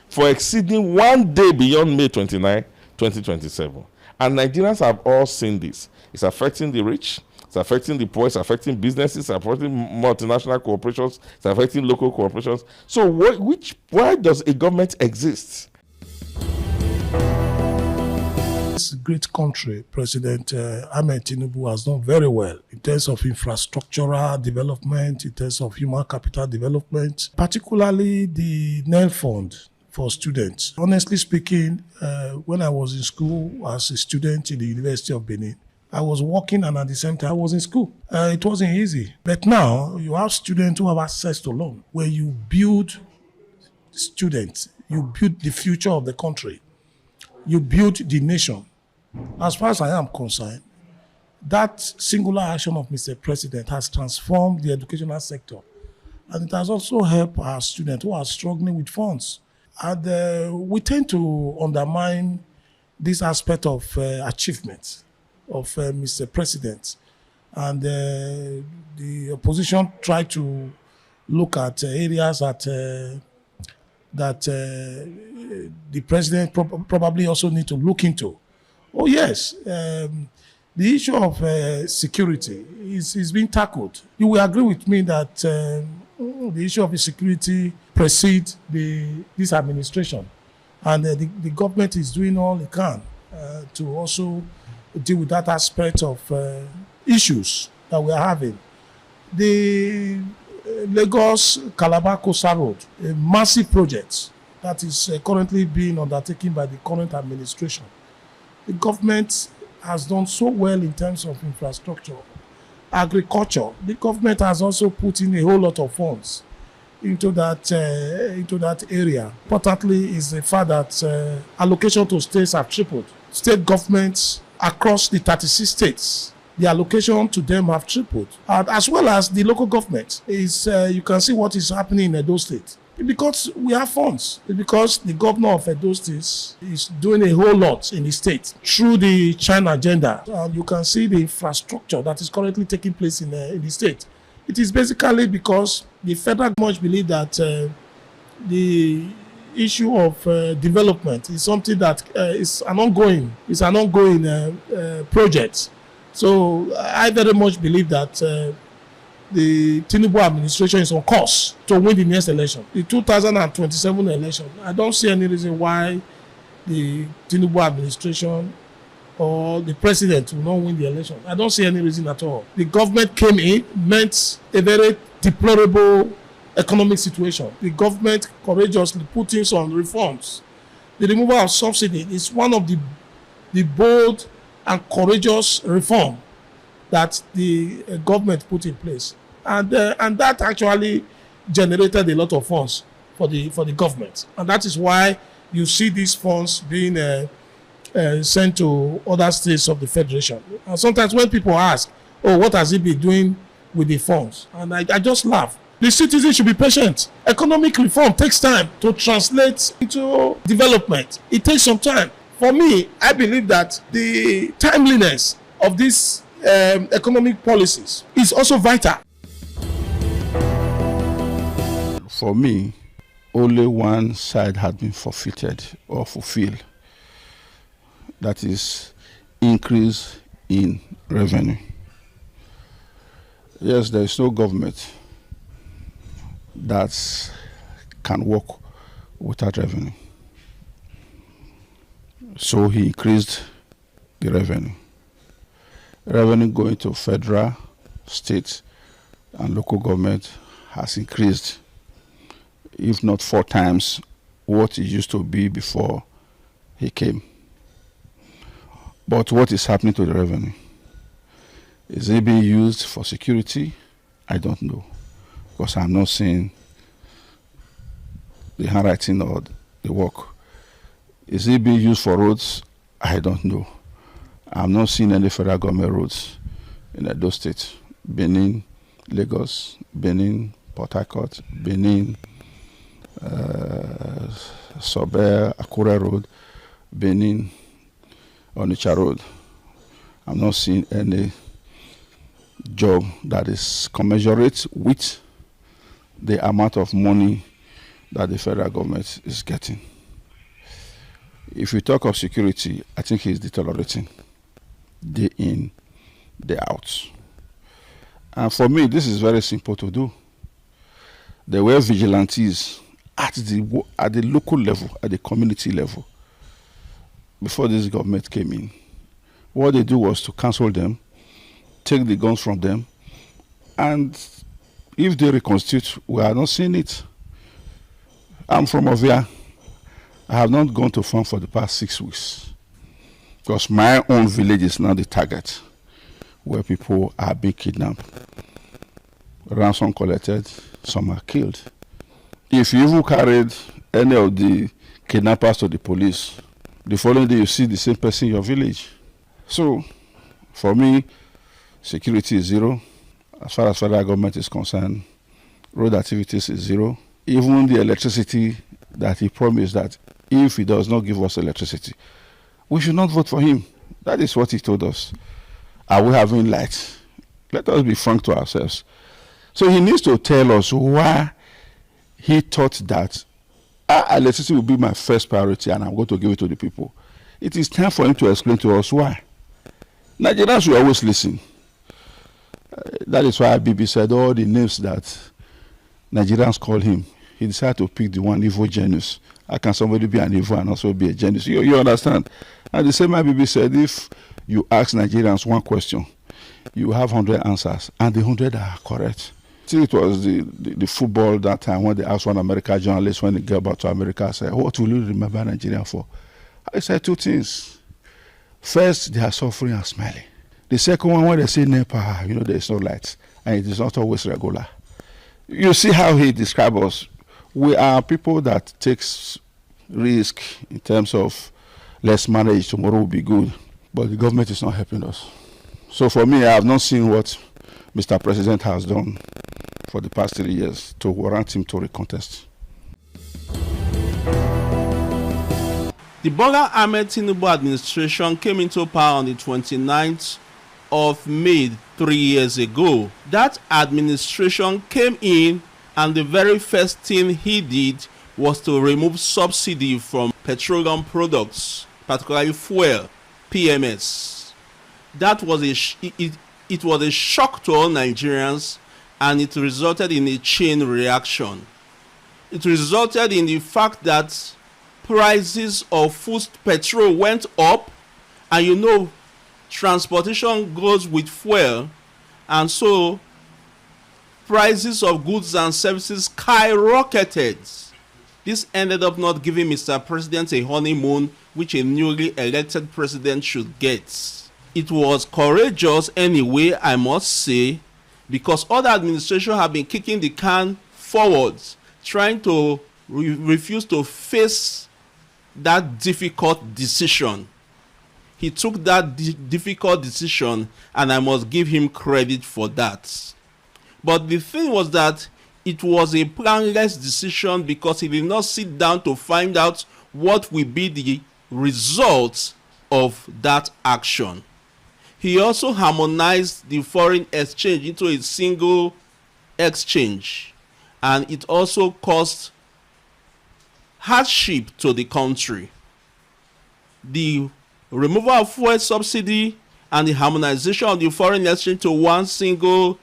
for exceeding 1 day beyond May 29, 2027. And Nigerians have all seen this. It's affecting the rich, it's affecting the poor, it's affecting businesses, it's affecting multinational corporations, it's affecting local corporations. So why does a government exist? This great country, President Ahmed Tinubu has done very well in terms of infrastructural development, in terms of human capital development, particularly the NEL Fund for students. Honestly speaking, when I was in school as a student in the University of Benin, I was working and at the same time I was in school. It wasn't easy. But now you have students who have access to loan, where you build students, you build the future of the country, you build the nation. As far as I am concerned, that singular action of Mr. President has transformed the educational sector. And it has also helped our students who are struggling with funds. And we tend to undermine this aspect of achievement of Mr. President. And the opposition try to look at areas that the president probably also need to look into. Oh yes, the issue of security is being tackled. You will agree with me that the issue of security precedes this administration, and the government is doing all it can to also deal with that aspect of issues that we are having. The Lagos-Calabar Coastal Road, a massive project that is currently being undertaken by the current administration. The government has done so well in terms of infrastructure. Agriculture, the government has also put in a whole lot of funds into that area. Importantly is the fact that allocation to states have tripled. State governments across the 36 states, the allocation to them have tripled. And as well as the local government, you can see what is happening in Edo State. Because we have funds. Because the governor of Edo State is doing a whole lot in the state through the China agenda. And you can see the infrastructure that is currently taking place in the state. It is basically because the federal government believe that the issue of development is something that is an ongoing project. So I very much believe that the Tinubu administration is on course to win the next election, the 2027 election. I don't see any reason why the Tinubu administration or the president will not win the election. I don't see any reason at all. The government came in, met a very deplorable economic situation. The government courageously put in some reforms. The removal of subsidy is one of the bold and courageous reform that the government put in place, and that actually generated a lot of funds for the government, and that is why you see these funds being sent to other states of the federation. And sometimes when people ask, "Oh, what has he been doing with the funds?" and I just laugh. The citizens should be patient. Economic reform takes time to translate into development. It takes some time. For me, I believe that the timeliness of these economic policies is also vital. For me, only one side had been forfeited or fulfilled. That is increase in revenue. Yes, there is no government that can work without revenue. So he increased the revenue. Revenue going to federal, state, and local government has increased, if not 4 times what it used to be before he came. But what is happening to the revenue? Is it being used for security? I don't know, because I'm not seeing the handwriting or the work. Is it being used for roads? I don't know. I'm not seeing any federal government roads in Edo State. Benin, Lagos, Benin, Port Harcourt, Benin, Sober, Akure Road, Benin, Onitsha Road. I'm not seeing any job that is commensurate with the amount of money that the federal government is getting. If we talk of security, I think it's deteriorating day in, day out. And for me, this is very simple to do. There were vigilantes at the local level, at the community level, before this government came in. What they do was to cancel them, take the guns from them, and if they reconstitute, we are not seeing it. I'm from Ovia. I have not gone to farm for the past 6 weeks because my own village is now the target where people are being kidnapped, ransom collected, some are killed. If you even carried any of the kidnappers to the police, the following day you see the same person in your village. So, for me, security is zero. As far as federal government is concerned, road activities is zero. Even the electricity that he promised that if he does not give us electricity, we should not vote for him. That is what he told us. Are we having light? Let us be frank to ourselves. So he needs to tell us why he thought that electricity will be my first priority and I'm going to give it to the people. It is time for him to explain to us why. Nigerians will always listen. That is why Bibi said all the names that Nigerians call him. He decided to pick the one evil genius. How can somebody be an evil and also be a genius? You understand? And the same way Bibi said, if you ask Nigerians one question, you have 100 answers, and the 100 are correct. See, it was the football that time when they asked one American journalist when they get back to America, I said, what will you remember Nigeria for? I said two things. First, they are suffering and smiling. The second one, when they say NEPA, there is no light, and it is not always regular. You see how he describes us. We are people that takes risk in terms of let's manage, tomorrow will be good. But the government is not helping us. So for me, I have not seen what Mr. President has done for the past 3 years to warrant him to recontest. The Bola Ahmed Tinubu administration came into power on the 29th of May 3 years ago. That administration came in, and the very first thing he did was to remove subsidy from petroleum products, particularly fuel, PMS. That was it was a shock to all Nigerians, and it resulted in a chain reaction. It resulted in the fact that prices of food petrol went up, and transportation goes with fuel, and so prices of goods and services skyrocketed. This ended up not giving Mr. President a honeymoon which a newly elected president should get. It was courageous anyway, I must say, because other administrations have been kicking the can forwards, trying to refuse to face that difficult decision. He took that difficult decision, and I must give him credit for that. But the thing was that it was a planless decision because he did not sit down to find out what will be the result of that action. He also harmonized the foreign exchange into a single exchange, and it also caused hardship to the country. The removal of fuel subsidy and the harmonization of the foreign exchange to one single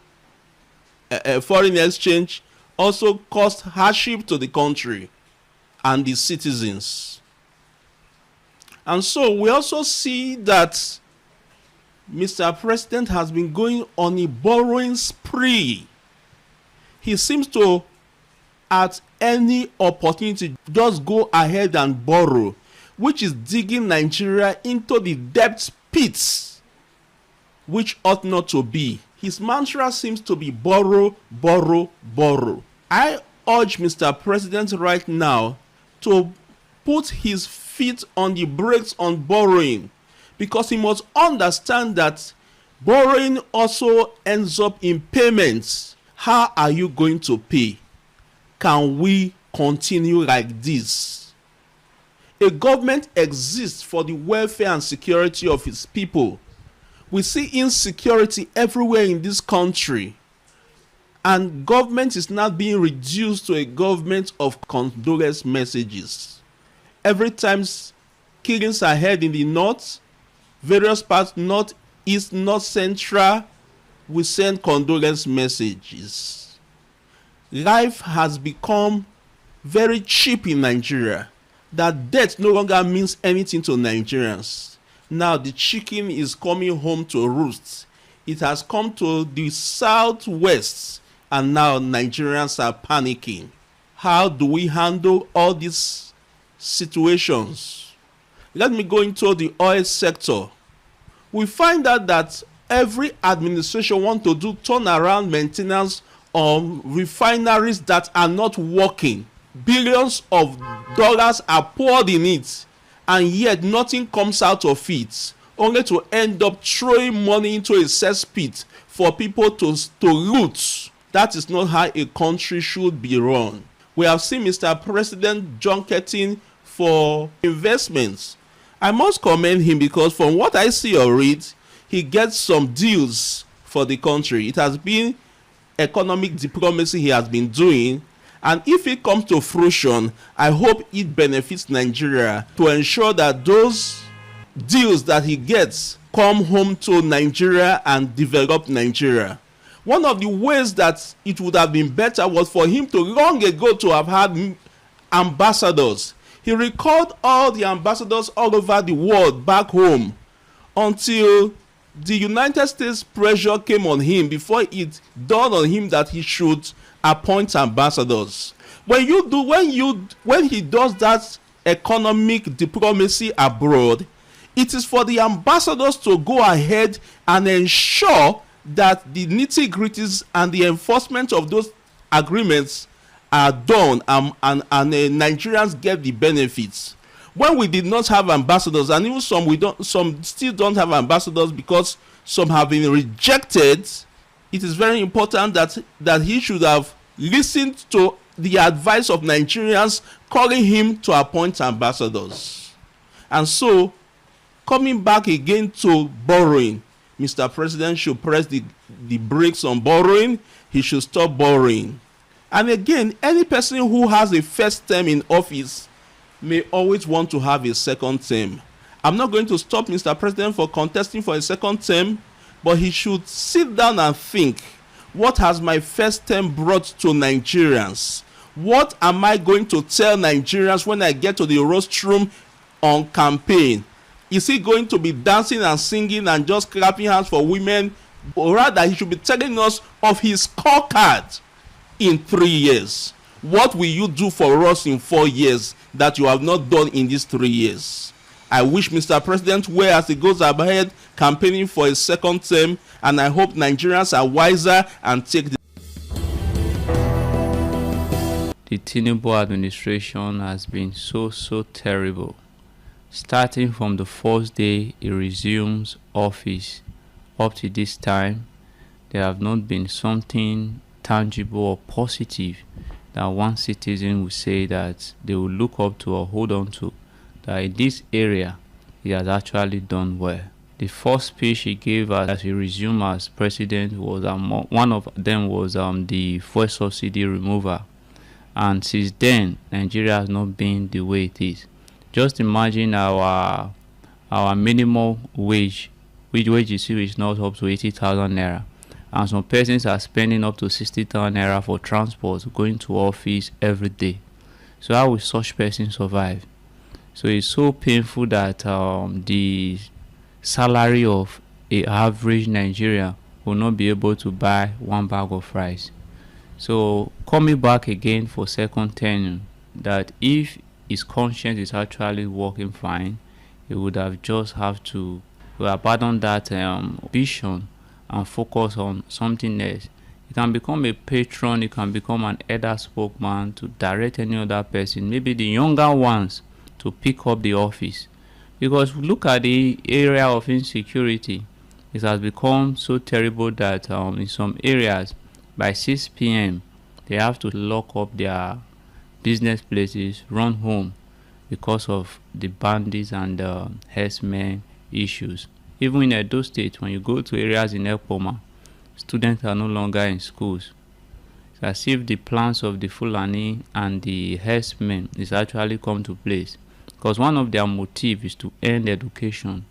foreign exchange also caused hardship to the country and the citizens. And so we also see that Mr. President has been going on a borrowing spree. He seems to, at any opportunity, just go ahead and borrow, which is digging Nigeria into the debt pits, which ought not to be. His mantra seems to be borrow, borrow, borrow. I urge Mr. President right now to put his feet on the brakes on borrowing, because he must understand that borrowing also ends up in payments. How are you going to pay? Can we continue like this? A government exists for the welfare and security of its people. We see insecurity everywhere in this country, and government is not being reduced to a government of condolence messages. Every time killings are held in the north, various parts, north, east, north, central, we send condolence messages. Life has become very cheap in Nigeria, that death no longer means anything to Nigerians. Now the chicken is coming home to roost. It has come to the southwest, and now Nigerians are panicking. How do we handle all these situations? Let me go into the oil sector. We find out that every administration wants to do turnaround maintenance on refineries that are not working. Billions of dollars are poured in it, and yet nothing comes out of it, only to end up throwing money into a cesspit for people to loot. That is not how a country should be run. We have seen Mr. President junketing for investments. I must commend him because from what I see or read, he gets some deals for the country. It has been economic diplomacy he has been doing, and if it comes to fruition, I hope it benefits Nigeria to ensure that those deals that he gets come home to Nigeria and develop Nigeria. One of the ways that it would have been better was for him to long ago to have had ambassadors. He recalled all the ambassadors all over the world back home until the United States pressure came on him before it dawned on him that he should appoint ambassadors. When he does that economic diplomacy abroad, it is for the ambassadors to go ahead and ensure that the nitty-gritties and the enforcement of those agreements are done, and Nigerians get the benefits. When we did not have ambassadors, and even some still don't have ambassadors because some have been rejected, it is very important that he should have listened to the advice of Nigerians calling him to appoint ambassadors. And so, coming back again to borrowing, Mr. President should press the brakes on borrowing. He should stop borrowing. And again, any person who has a first term in office may always want to have a second term. I'm not going to stop Mr. President for contesting for a second term, but he should sit down and think, what has my first term brought to Nigerians? What am I going to tell Nigerians when I get to the rostrum on campaign? Is he going to be dancing and singing and just clapping hands for women? Or rather, he should be telling us of his scorecard in 3 years. What will you do for us in 4 years that you have not done in these 3 years? I wish Mr. President well as he goes ahead campaigning for his second term, and I hope Nigerians are wiser and take the Tinubu administration has been so terrible. Starting from the first day he resumes office up to this time, there have not been something tangible or positive that one citizen will say that they will look up to or hold on to, that in this area he has actually done well. The first speech he gave as he resumed as president was one of them was the fuel subsidy removal, and since then Nigeria has not been the way it is. Just imagine our minimum wage is not up to 80,000 naira, and some persons are spending up to 60,000 naira for transport going to office every day. So how will such persons survive? So it's so painful that the salary of an average Nigerian will not be able to buy one bag of rice. So coming back again for second tenure, that if his conscience is actually working fine, he would have just have to abandon that vision and focus on something else. He can become a patron, he can become an elder spokesman to direct any other person, maybe the younger ones, to pick up the office. Because look at the area of insecurity. It has become so terrible that in some areas by 6 p.m. they have to lock up their business places, run home because of the bandits and herdsmen issues. Even in Edo State, when you go to areas in Ekpoma, students are no longer in schools. It's as if the plans of the Fulani and the herdsmen is actually come to place, because one of their motives is to end education,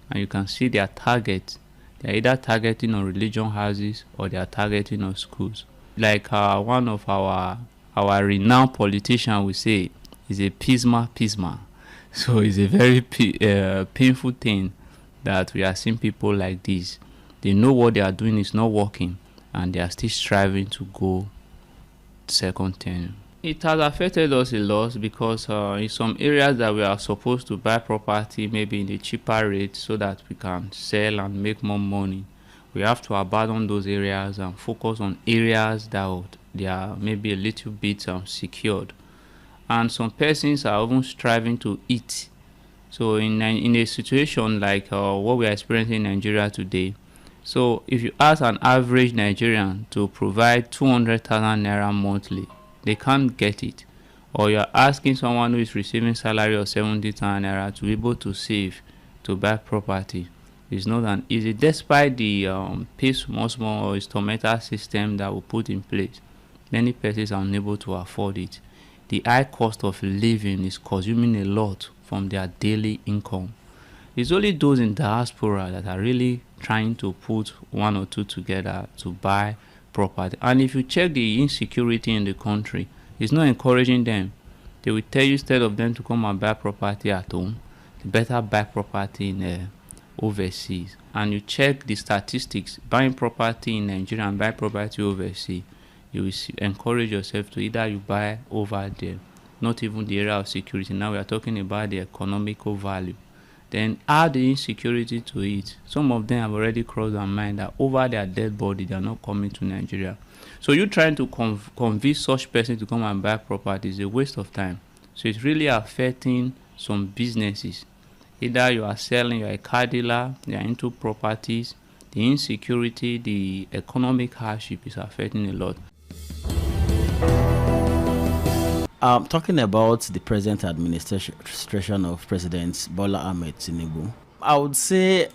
and you can see their target. They're either targeting on religion houses or they are targeting on schools. Like one of our renowned politician will say, is a pisma. So it's a very painful thing that we are seeing people like this. They know what they are doing is not working, and they are still striving to go second tenure. It has affected us a lot because in some areas that we are supposed to buy property maybe in a cheaper rate so that we can sell and make more money, we have to abandon those areas and focus on areas that they are maybe a little bit secured. And some persons are even striving to eat. So in a situation like what we are experiencing in Nigeria today, so if you ask an average Nigerian to provide 200,000 naira monthly, They can't get it. Or you're asking someone who is receiving salary of 70,000 naira to be able to save to buy property. It's not an easy, despite the pay small or instrumental system that we put in place. Many persons are unable to afford it. The high cost of living is consuming a lot from their daily income. It's only those in diaspora that are really trying to put one or two together to buy property. And if you check the insecurity in the country, it's not encouraging them. They will tell you, instead of them to come and buy property at home, they better buy property in overseas. And you check the statistics, buying property in Nigeria and buy property overseas, you will encourage yourself to either you buy over there, not even the area of security. Now we are talking about the economical value. Then add the insecurity to it. Some of them have already crossed their mind that over their dead body they are not coming to Nigeria. So you trying to convince such person to come and buy property is a waste of time. So it's really affecting some businesses. Either you are selling, you are a car dealer, you are into properties. The insecurity, the economic hardship is affecting a lot. Talking about the present administration of President Bola Ahmed Tinubu, I would say,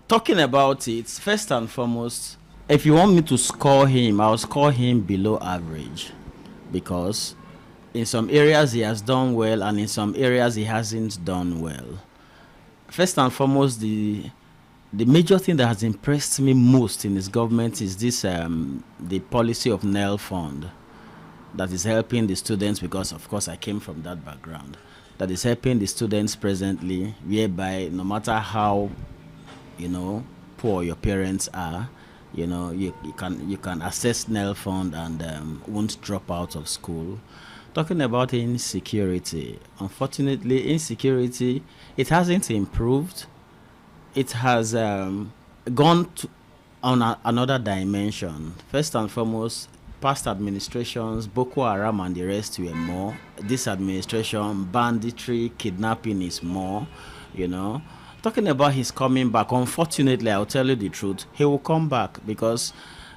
talking about it, first and foremost, if you want me to score him, I'll score him below average, because in some areas he has done well and in some areas he hasn't done well. First and foremost, the major thing that has impressed me most in his government is this the policy of NEL Fund that is helping the students, because of course I came from that background, that is helping the students presently, whereby no matter how poor your parents are, you can access NEL Fund and won't drop out of school. Talking about insecurity, unfortunately insecurity, it hasn't improved. It has gone on another dimension. First and foremost, past administrations, Boko Haram and the rest were more. This administration, banditry, kidnapping is more, Talking about his coming back, unfortunately, I'll tell you the truth, he will come back because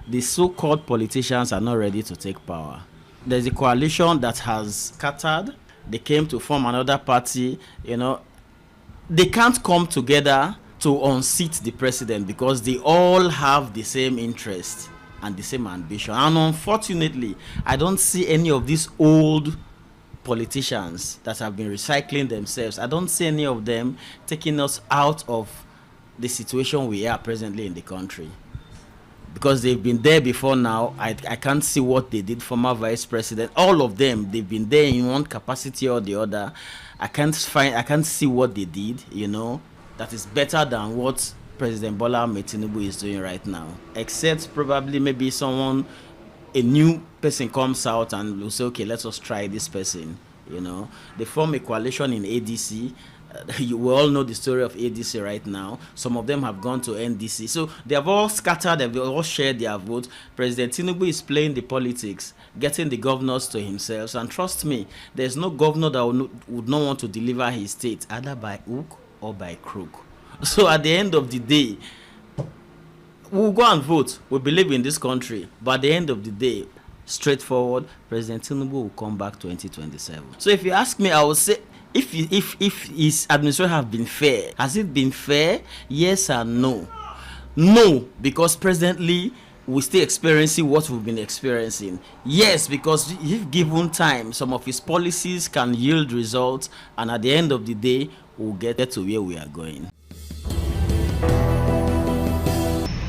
the so-called politicians are not ready to take power. There's a coalition that has scattered. They came to form another party, They can't come together to unseat the president because they all have the same interest and the same ambition. And unfortunately, I don't see any of these old politicians that have been recycling themselves. I don't see any of them taking us out of the situation we are presently in the country. Because they've been there before now. I can't see what they did. Former vice president, all of them, they've been there in one capacity or the other. I can't see what they did, that is better than what President Bola Ahmed Tinubu is doing right now. Except probably maybe a new person comes out and will say, okay, let's just try this person. They form a coalition in ADC. We all know the story of ADC right now. Some of them have gone to NDC. So they have all scattered, they've all shared their vote. President Tinubu is playing the politics, getting the governors to himself. And trust me, there's no governor that would not want to deliver his state, either by hook or by crook. So at the end of the day, we'll go and vote. We believe in this country. But at the end of the day, straightforward, President Tinubu will come back 2027. So if you ask me, I would say, if his administration have been fair, has it been fair? Yes and no. No, because presently we're still experiencing what we've been experiencing. Yes, because if given time, some of his policies can yield results, and at the end of the day, we'll get to where we are going.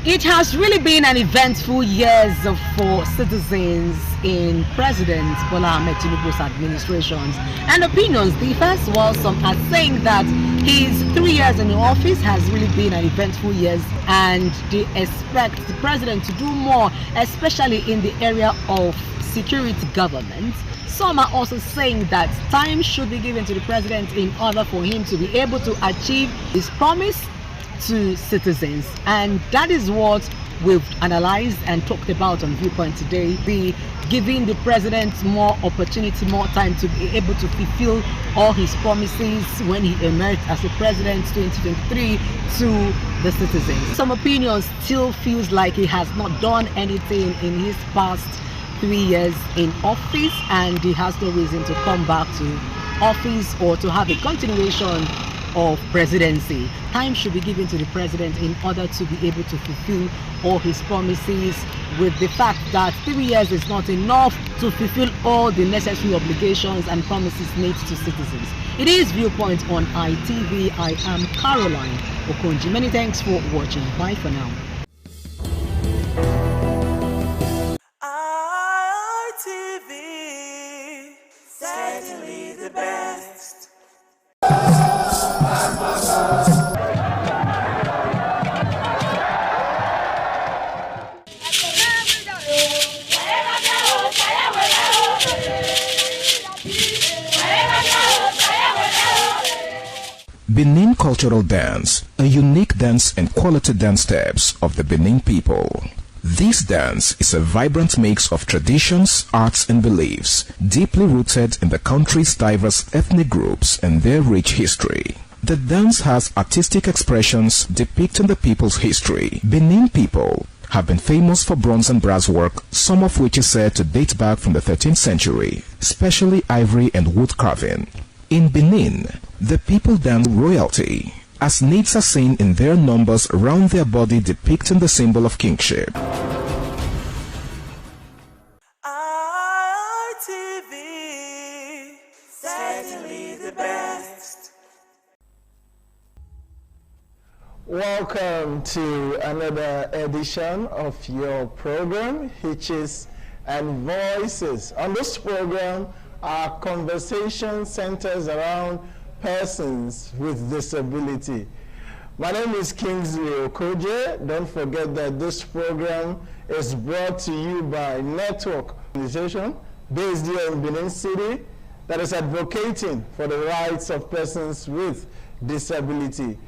It has really been an eventful year for citizens in President Bola Ahmed Tinubu's administrations and opinions. The first was some are saying that his 3 years in the office has really been an eventful year, and they expect the president to do more, especially in the area of security government. Some are also saying that time should be given to the president in order for him to be able to achieve his promise to citizens, and that is what we've analyzed and talked about on Viewpoint today. The giving the president more opportunity, more time to be able to fulfill all his promises when he emerged as a president 2023 to the citizens. Some opinions still feels like he has not done anything in his past 3 years in office, and he has no reason to come back to office or to have a continuation of presidency. Time should be given to the president in order to be able to fulfill all his promises, with the fact that 3 years is not enough to fulfill all the necessary obligations and promises made to citizens. It is Viewpoint on ITV. I am Caroline Okonji. Many thanks for watching. Bye for now. ITV, certainly the best. Benin Cultural Dance, a unique dance and quality dance steps of the Benin people. This dance is a vibrant mix of traditions, arts and beliefs, deeply rooted in the country's diverse ethnic groups and their rich history. The dance has artistic expressions depicting the people's history. Benin people have been famous for bronze and brass work, some of which is said to date back from the 13th century, especially ivory and wood carving. In Benin, the people dance royalty, as naids are seen in their numbers around their body depicting the symbol of kingship. ITV, certainly the best. Welcome to another edition of your program, Hitches and Voices. On this program, our conversation centers around persons with disability. My name is Kingsley Okoje. Don't forget that this program is brought to you by Network Organization based here in Benin City that is advocating for the rights of persons with disability.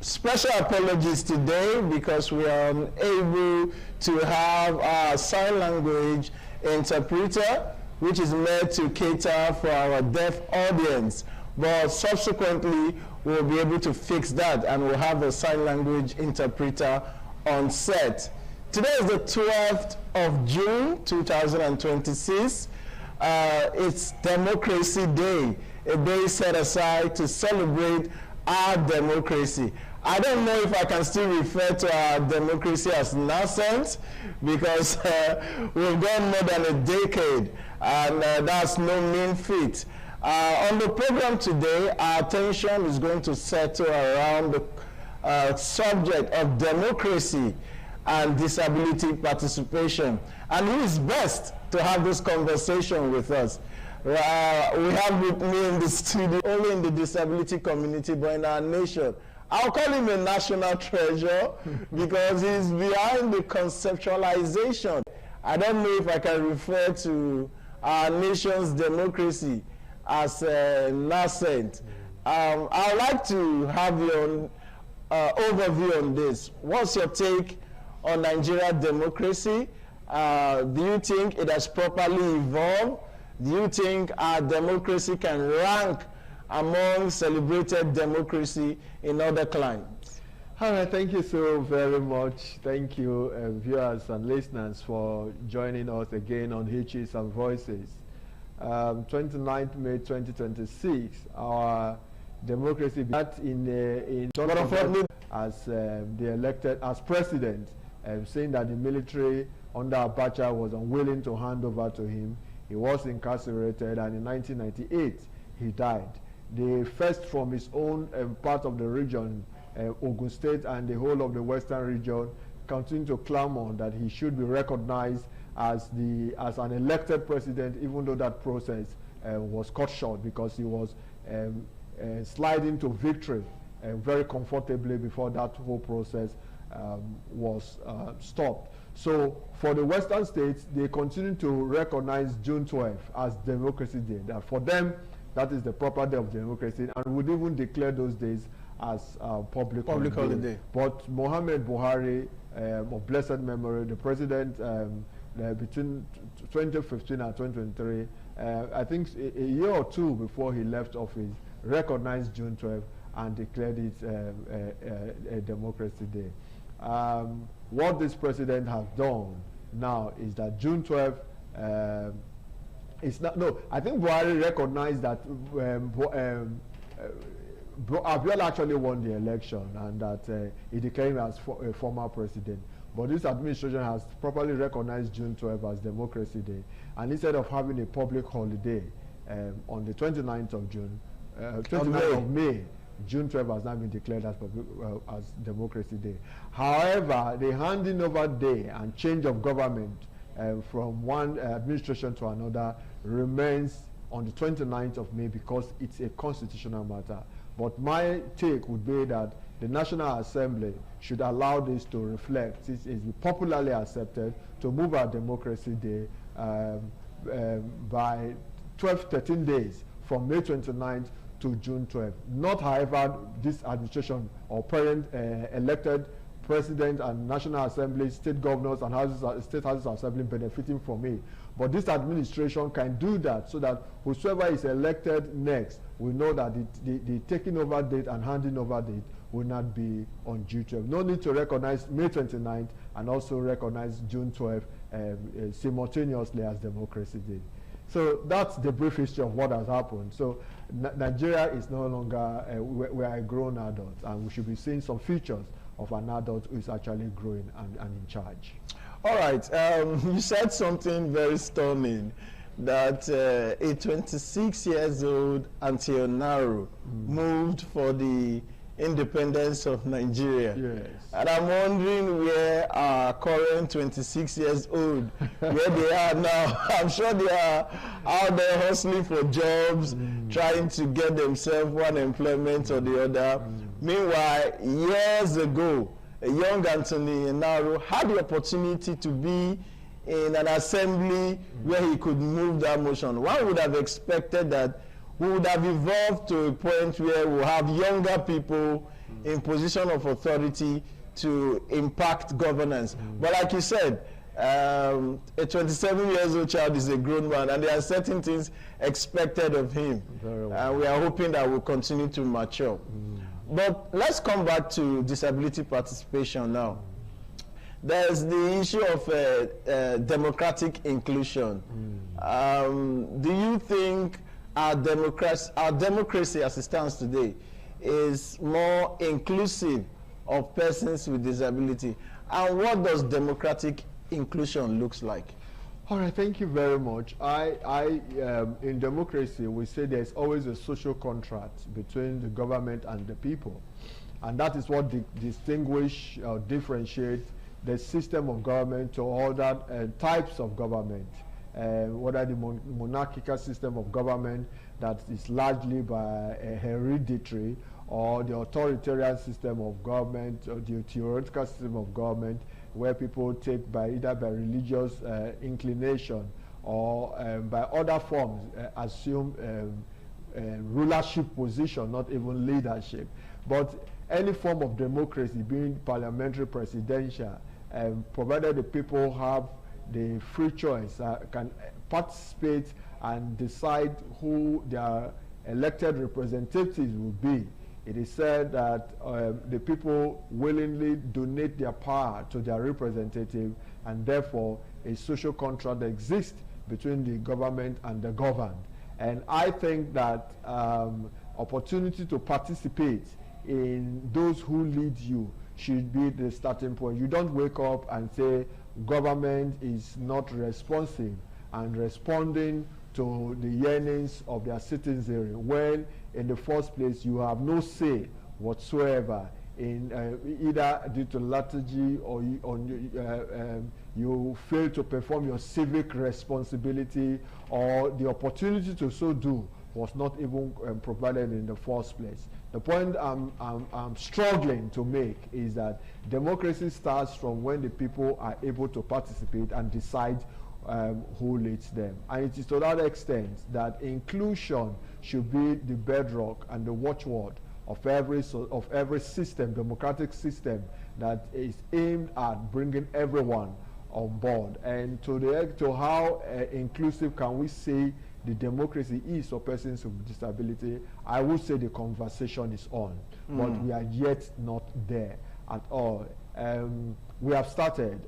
Special apologies today because we are unable to have our sign language interpreter, which is meant to cater for our deaf audience. But subsequently, we'll be able to fix that and we'll have a sign language interpreter on set. Today is the 12th of June, 2026. It's Democracy Day, a day set aside to celebrate our democracy. I don't know if I can still refer to our democracy as nascent because we've gone more than a decade, and that's no mean feat. On the program today, our attention is going to settle around the subject of democracy and disability participation. And who is best to have this conversation with us? We have with me in the studio, only in the disability community, but in our nation. I'll call him a national treasure because he's behind the conceptualization. I don't know if I can refer to our nation's democracy as nascent. I'd like to have your overview on this. What's your take on Nigeria democracy? Do you think it has properly evolved? Do you think our democracy can rank among celebrated democracy in other climes? All right, thank you so very much. Thank you, viewers and listeners, for joining us again on Hitches and Voices. 29th May 2026, our democracy that in as the elected as president, saying that the military under Abacha was unwilling to hand over to him. He was incarcerated, and in 1998 he died. The first from his own part of the region, Ogun State and the whole of the western region, continue to clamor that he should be recognized as an elected president, even though that process was cut short because he was sliding to victory very comfortably before that whole process was stopped. So for the western states, they continue to recognize June 12th as Democracy Day. That for them, that is the proper day of democracy, and would even declare those days as public holiday. But Mohammed Buhari, of blessed memory, the president between 2015 and 2023, I think a year or two before he left office, recognized June 12th and declared it a Democracy Day. What this president has done now is that June 12th it's not. No, I think Buhari recognized that Abiola actually won the election and that he declared him as a former president. But this administration has properly recognized June 12 as Democracy Day, and instead of having a public holiday on the 29th of June, 29th of May, June 12 has now been declared as Democracy Day. However, the handing over day and change of government from one administration to another remains on the 29th of May because it's a constitutional matter. But my take would be that the National Assembly should allow this to reflect. This is popularly accepted to move our Democracy Day by 13 days from May 29th to June 12th. Not, however, this administration or parent elected president and National Assembly, state governors and state houses of assembly benefiting from it. But this administration can do that so that whosoever is elected next will know that the taking over date and handing over date will not be on June 12th. No need to recognize May 29th and also recognize June 12th simultaneously as Democracy Day. So that's the brief history of what has happened. So Nigeria is no longer, we are a grown adult, and we should be seeing some features of an adult who is actually growing and in charge. All right, you said something very stunning, that a 26 years old Auntie Naro moved for the independence of Nigeria. Yes. And I'm wondering where our current 26 years old, where they are now. I'm sure they are out there hustling for jobs, trying to get themselves one employment or the other. Meanwhile, years ago, a young Anthony Enaro had the opportunity to be in an assembly where he could move that motion. One would have expected that we would have evolved to a point where we have younger people in position of authority to impact governance. But like you said, a 27-year-old child is a grown man, and there are certain things expected of him. And we are hoping that we'll continue to mature. But let's come back to disability participation now. There's the issue of democratic inclusion. Do you think our democracy as it stands today is more inclusive of persons with disability? And what does democratic inclusion looks like? All right, thank you very much. In democracy, we say there's always a social contract between the government and the people. And that is what distinguish or differentiate the system of government to other types of government. Whether the monarchical system of government that is largely by hereditary, or the authoritarian system of government, or the theoretical system of government, where people take either by religious inclination or by other forms assume rulership position, not even leadership. But any form of democracy, being parliamentary, presidential, provided the people have the free choice, can participate and decide who their elected representatives will be. It is said that the people willingly donate their power to their representative, and therefore a social contract exists between the government and the governed. And I think that opportunity to participate in those who lead you should be the starting point. You don't wake up and say government is not responsive and responding to the yearnings of their citizenry, when in the first place you have no say whatsoever in either due to lethargy or you fail to perform your civic responsibility, or the opportunity to so do was not even provided in the first place. The point I'm struggling to make is that democracy starts from when the people are able to participate and decide who leads them. And it is to that extent that inclusion should be the bedrock and the watchword of every system, democratic system, that is aimed at bringing everyone on board. And to how inclusive can we say the democracy is for persons with disability, I would say the conversation is on, but we are yet not there at all. We have started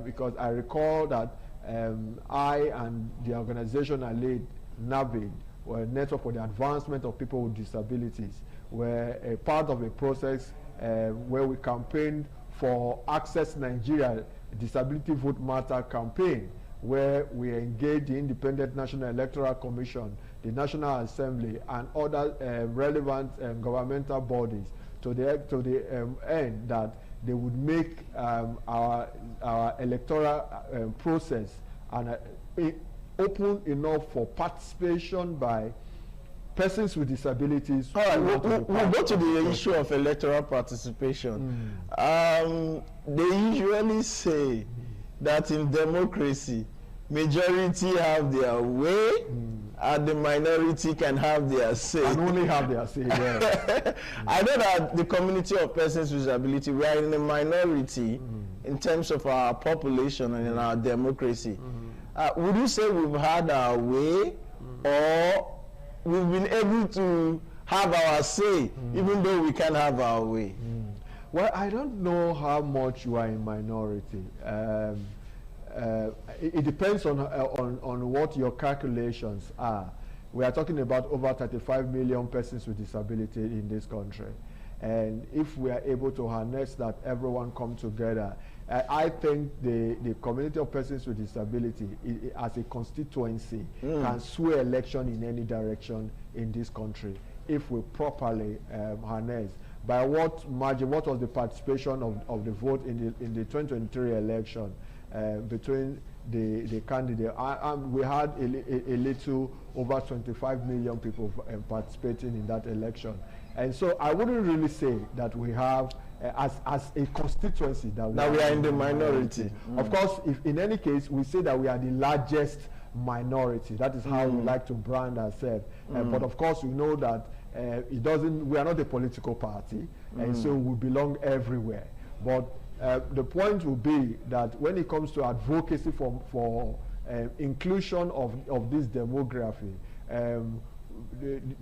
because I recall that I and the organization I lead, NAVID, or Network for the Advancement of People with Disabilities, were a part of a process where we campaigned for Access Nigeria Disability Vote Matter campaign, where we engaged the Independent National Electoral Commission, the National Assembly, and other relevant governmental bodies to the end that they would make our electoral process and open enough for participation by persons with disabilities. All right, we'll go to the issue of electoral participation. They usually say that in democracy, majority have their way, and the minority can have their say. And only have their say, yeah. I know that the community of persons with disability, we are in a minority in terms of our population and in our democracy. Would you say we've had our way, or we've been able to have our say, even though we can't have our way? Well, I don't know how much you are in minority. It depends on what your calculations are. We are talking about over 35 million persons with disability in this country. And if we are able to harness that, everyone come together, I think the community of persons with disability as a constituency can sway election in any direction in this country if we properly harness. By what margin, what was the participation of the vote in the 2023 election between the candidate? We had a little over 25 million people participating in that election. And so I wouldn't really say that we have, as a constituency, that we are in the minority. Of course, if in any case, we say that we are the largest minority. That is how we like to brand ourselves. But of course, we know that we are not a political party, and so we belong everywhere. But the point will be that when it comes to advocacy for inclusion of this demography,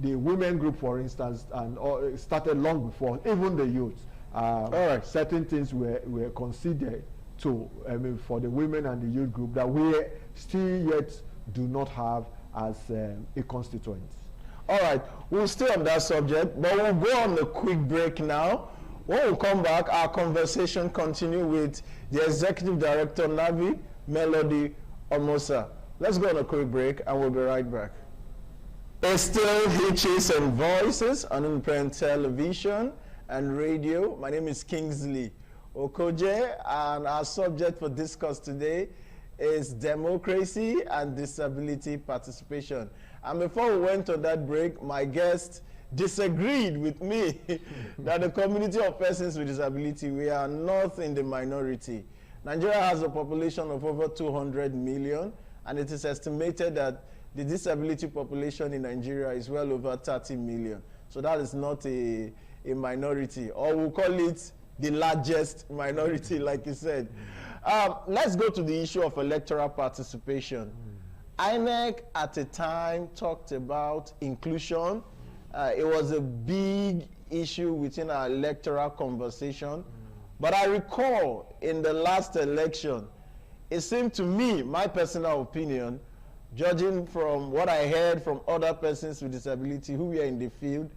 the women group, for instance, and started long before, even the youth. Certain things were considered for the women and the youth group that we still yet do not have as a constituent. All right, we'll stay on that subject, but we'll go on a quick break now. When we come back, our conversation continue with the Executive Director, NAVID, Melody Omosa. Let's go on a quick break, and we'll be right back. It's still Hitches and Voices on Independent Television and Radio. My name is Kingsley Okoje, and our subject for discuss today is democracy and disability participation. And before we went on that break, my guest disagreed with me that the community of persons with disability, we are not in the minority. Nigeria has a population of over 200 million, and it is estimated that the disability population in Nigeria is well over 30 million. So that is not a minority, or we'll call it the largest minority, like you said. Let's go to the issue of electoral participation. INEC at a time talked about inclusion. It was a big issue within our electoral conversation. But I recall in the last election, it seemed to me, my personal opinion, judging from what I heard from other persons with disability who were in the field,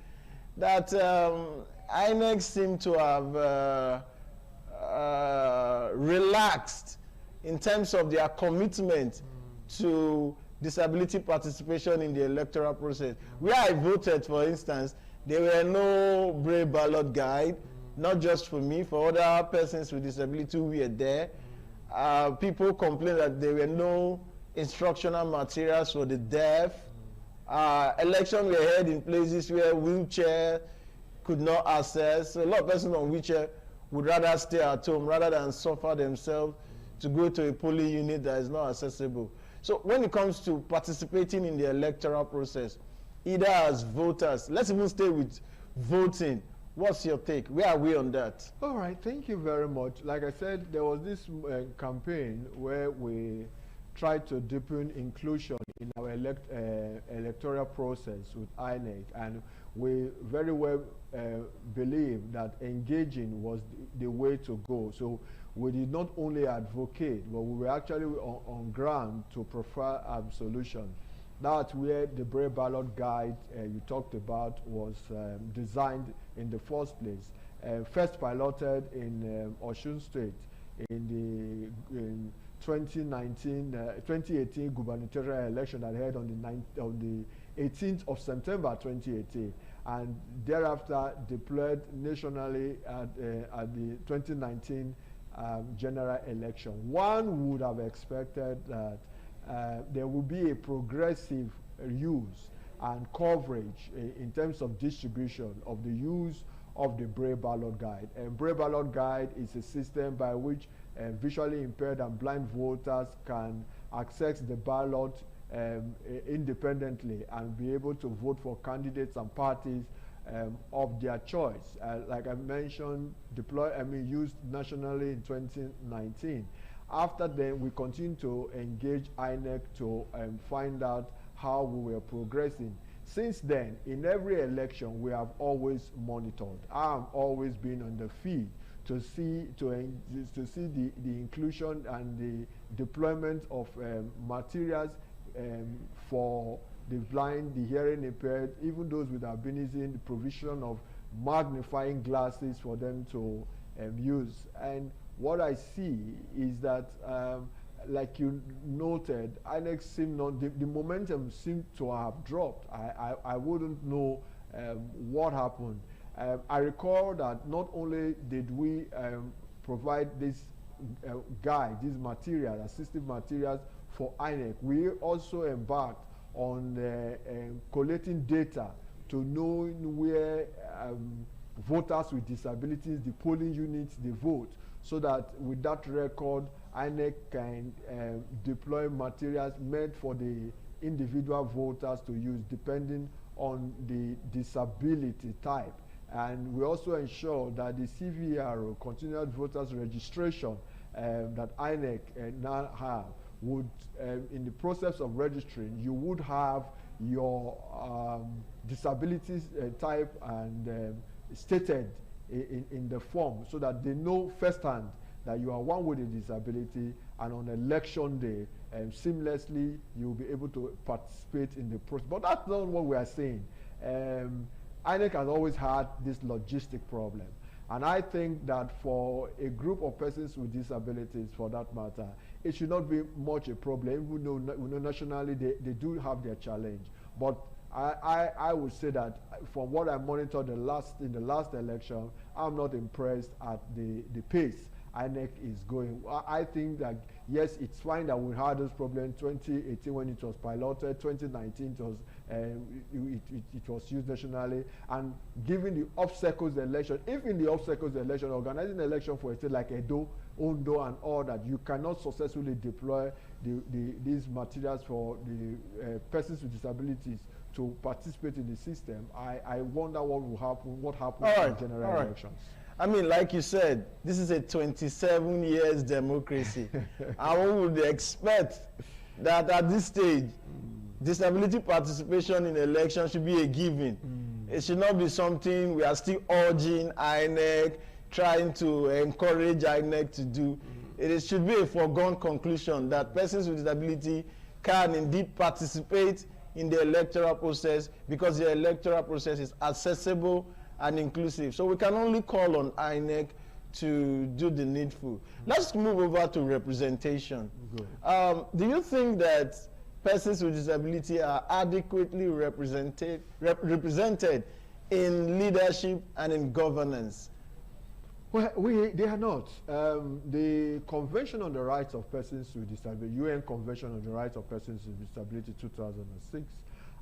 that INEC seemed to have relaxed in terms of their commitment to disability participation in the electoral process. Where I voted, for instance, there were no brave ballot guide, not just for me, for other persons with disability who were there. People complained that there were no instructional materials for the deaf. Elections were held in places where wheelchair could not access. A lot of persons on wheelchair would rather stay at home rather than suffer themselves to go to a polling unit that is not accessible. So when it comes to participating in the electoral process, either as voters, let's even stay with voting. What's your take? Where are we on that? All right, thank you very much. Like I said, there was this campaign where we tried to deepen inclusion in our electoral process with INEC, and we very well believe that engaging was the way to go. So we did not only advocate, but we were actually on ground to prefer solution. That's where the Brave Ballot Guide you talked about was designed in the first place. First piloted in Osun State in the 2018 gubernatorial election that held on the 18th of September 2018, and thereafter deployed nationally at the 2019 general election. One would have expected that there will be a progressive use and coverage in terms of distribution of the use of the Brave Ballot Guide. And Brave Ballot Guide is a system by which visually impaired and blind voters can access the ballot independently and be able to vote for candidates and parties of their choice. Like I mentioned, used nationally in 2019. After then, we continue to engage INEC to find out how we were progressing. Since then, in every election, we have always monitored. I have always been on the field to see the inclusion and the deployment of materials for the blind, the hearing impaired, even those with albinism, the provision of magnifying glasses for them to use. And what I see is that, like you noted, INEC seemed not, the momentum seemed to have dropped. I wouldn't know what happened. I recall that not only did we provide this guide, these materials, assistive materials for INEC, we also embarked on collecting data to know where voters with disabilities, the polling units, they vote, so that with that record, INEC can deploy materials made for the individual voters to use depending on the disability type. And we also ensure that the CVRO, Continuous Voters Registration, that INEC now have, would, in the process of registering, you would have your disabilities type and stated in the form, so that they know firsthand that you are one with a disability, and on election day, seamlessly, you'll be able to participate in the process. But that's not what we are saying. INEC has always had this logistic problem. And I think that for a group of persons with disabilities, for that matter, it should not be much a problem. Even though we know nationally they do have their challenge. But I would say that from what I monitored in the last election, I'm not impressed at the pace INEC is going. I think that, yes, it's fine that we had this problem 2018 when it was piloted, 2019 it was used nationally, and given the obstacles the election, if in the obstacles the election, organizing the election for a state like Edo, Ondo and all that, you cannot successfully deploy these materials for the persons with disabilities to participate in the system, I wonder what happens in general elections. I mean, like you said, this is a 27 years democracy. And one would expect that at this stage, disability participation in elections should be a given. It should not be something we are still urging INEC, trying to encourage INEC to do. It should be a foregone conclusion that persons with disability can indeed participate in the electoral process, because the electoral process is accessible and inclusive. So we can only call on INEC to do the needful. Let's move over to representation. Do you think that persons with disability are adequately represented in leadership and in governance? Well, they are not. The Convention on the Rights of Persons with Disability, UN Convention on the Rights of Persons with Disability 2006,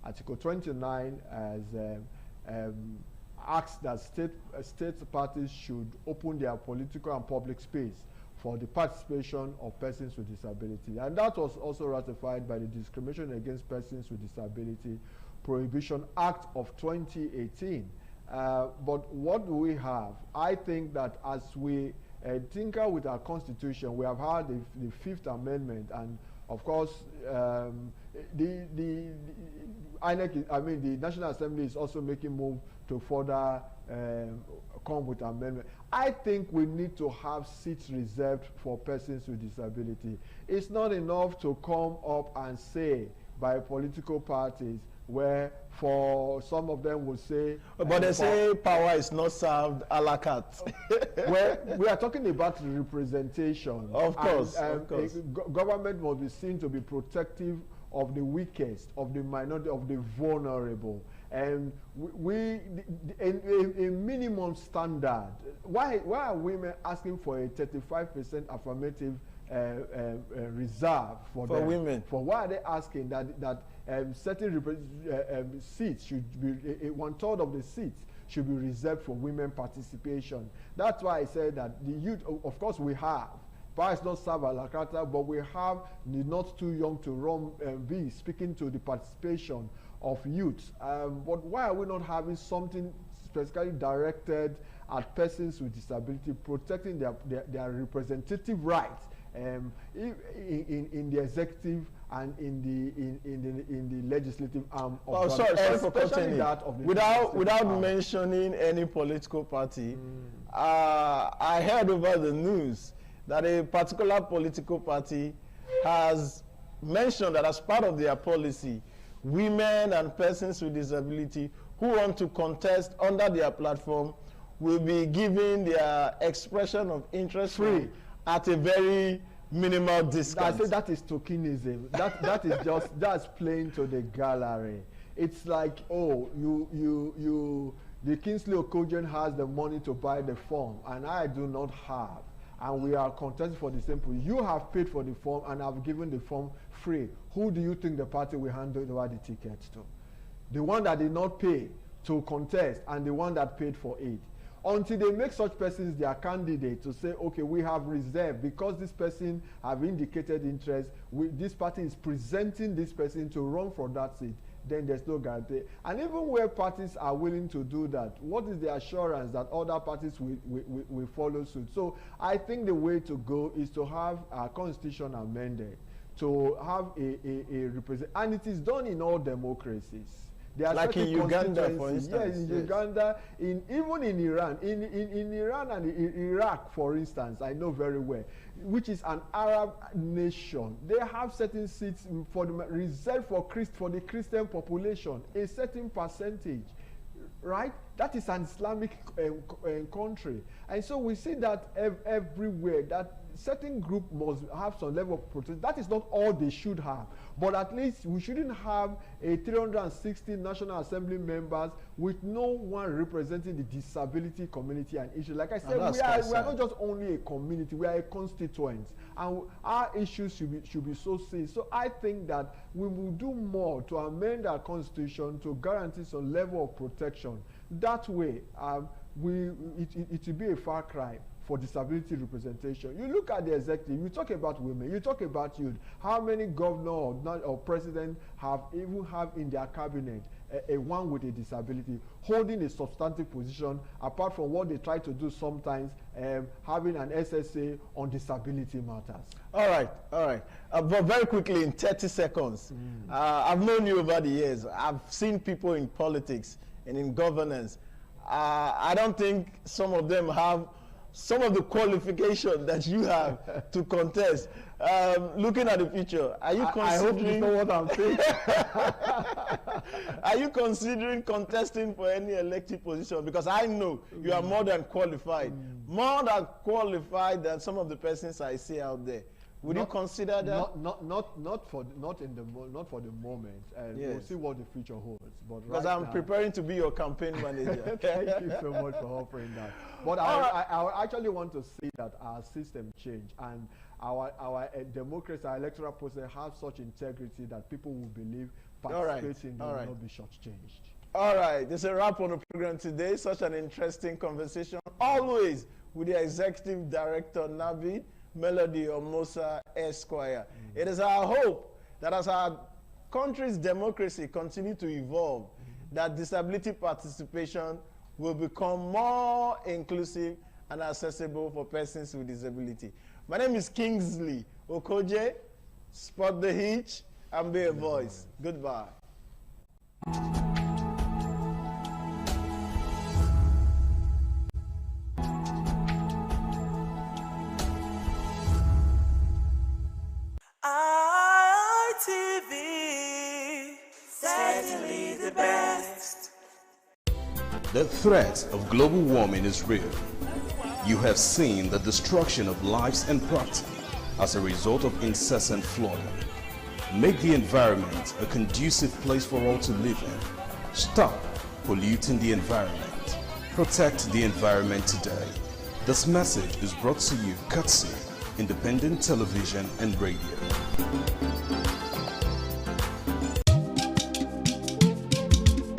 Article 29 has asks that state parties should open their political and public space for the participation of persons with disability. And that was also ratified by the Discrimination Against Persons with Disability Prohibition Act of 2018. But what do we have? I think that as we tinker with our constitution, we have had the Fifth Amendment, and Of course, the INEC, I mean, the National Assembly is also making move to further come with amendment. I think we need to have seats reserved for persons with disability. It's not enough to come up and say by political parties, where for some of them will say, but they say power is not served a la carte. Well, we are talking about representation. Of course, and, government must be seen to be protective of the weakest, of the minority, of the vulnerable. And a minimum standard. Why are women asking for a 35% affirmative reserve for them? Women? For why are they asking that certain seats should be 1/3 of the seats should be reserved for women participation? That's why I said that the youth, of course, we have. Power is not served a la carte, but we have the not too young to run be speaking to the participation of youth. But why are we not having something specifically directed at persons with disability, protecting their representative rights in the executive and in the legislative arm of sorry for cutting that of the without mentioning any political party. I heard over the news that a particular political party has mentioned that as part of their policy, women and persons with disability who want to contest under their platform will be given their expression of interest free at a very minimal discount. I say that is tokenism. That is just, that's playing to the gallery. It's like, oh, the Kingsley Okojen has the money to buy the form and I do not have. And we are contesting for the same position. You have paid for the form and have given the form free. Who do you think the party will hand over the tickets to? The one that did not pay to contest and the one that paid for it. Until they make such persons their candidate to say, okay, we have reserved because this person have indicated interest, this party is presenting this person to run for that seat, then there's no guarantee. And even where parties are willing to do that, what is the assurance that other parties will follow suit? So I think the way to go is to have our constitution amended, to have a represent, and it is done in all democracies. There are like in Uganda, for instance. Yes, in Uganda, even in Iran, in Iran and in Iraq, for instance, I know very well, which is an Arab nation. They have certain seats for the reserved for the Christian population, a certain percentage, right? That is an Islamic country, and so we see that everywhere that certain group must have some level of protection. That is not all they should have, but at least we shouldn't have a 360 National Assembly members with no one representing the disability community and issue. Like I said, we are not just only a community, we are a constituent, and our issues should be so seen. So I think that we will do more to amend our constitution to guarantee some level of protection. That way, it will be a far cry for disability representation. You look at the executive, you talk about women, you talk about youth. How many governor or president have in their cabinet a one with a disability holding a substantive position, apart from what they try to do sometimes, having an SSA on disability matters? All right. But very quickly, in 30 seconds, I've known you over the years. I've seen people in politics and in governance. I don't think some of them have some of the qualifications that you have to contest. Looking at the future, are you considering? I hope you know what I'm saying. Are you considering contesting for any elected position? Because I know you are more than qualified, more than qualified than some of the persons I see out there. Would you consider that? Not for the moment. Yes. We'll see what the future holds. But because I'm preparing to be your campaign manager. Thank you so much for offering that. But I actually want to see that our system change and our democracy, our electoral process have such integrity that people will believe participating will not be shortchanged. All right, there's a wrap on the program today. Such an interesting conversation, always with the executive director Navid Melody Omosa Esquire. It is our hope that as our country's democracy continue to evolve, that disability participation will become more inclusive and accessible for persons with disability. My name is Kingsley Okoje. spot the hitch, and be a voice. Goodbye. ITV, certainly the best. The threat of global warming is real. You have seen the destruction of lives and property as a result of incessant flooding. Make the environment a conducive place for all to live in. Stop polluting the environment. Protect the environment today. This message is brought to you courtesy Independent Television and Radio.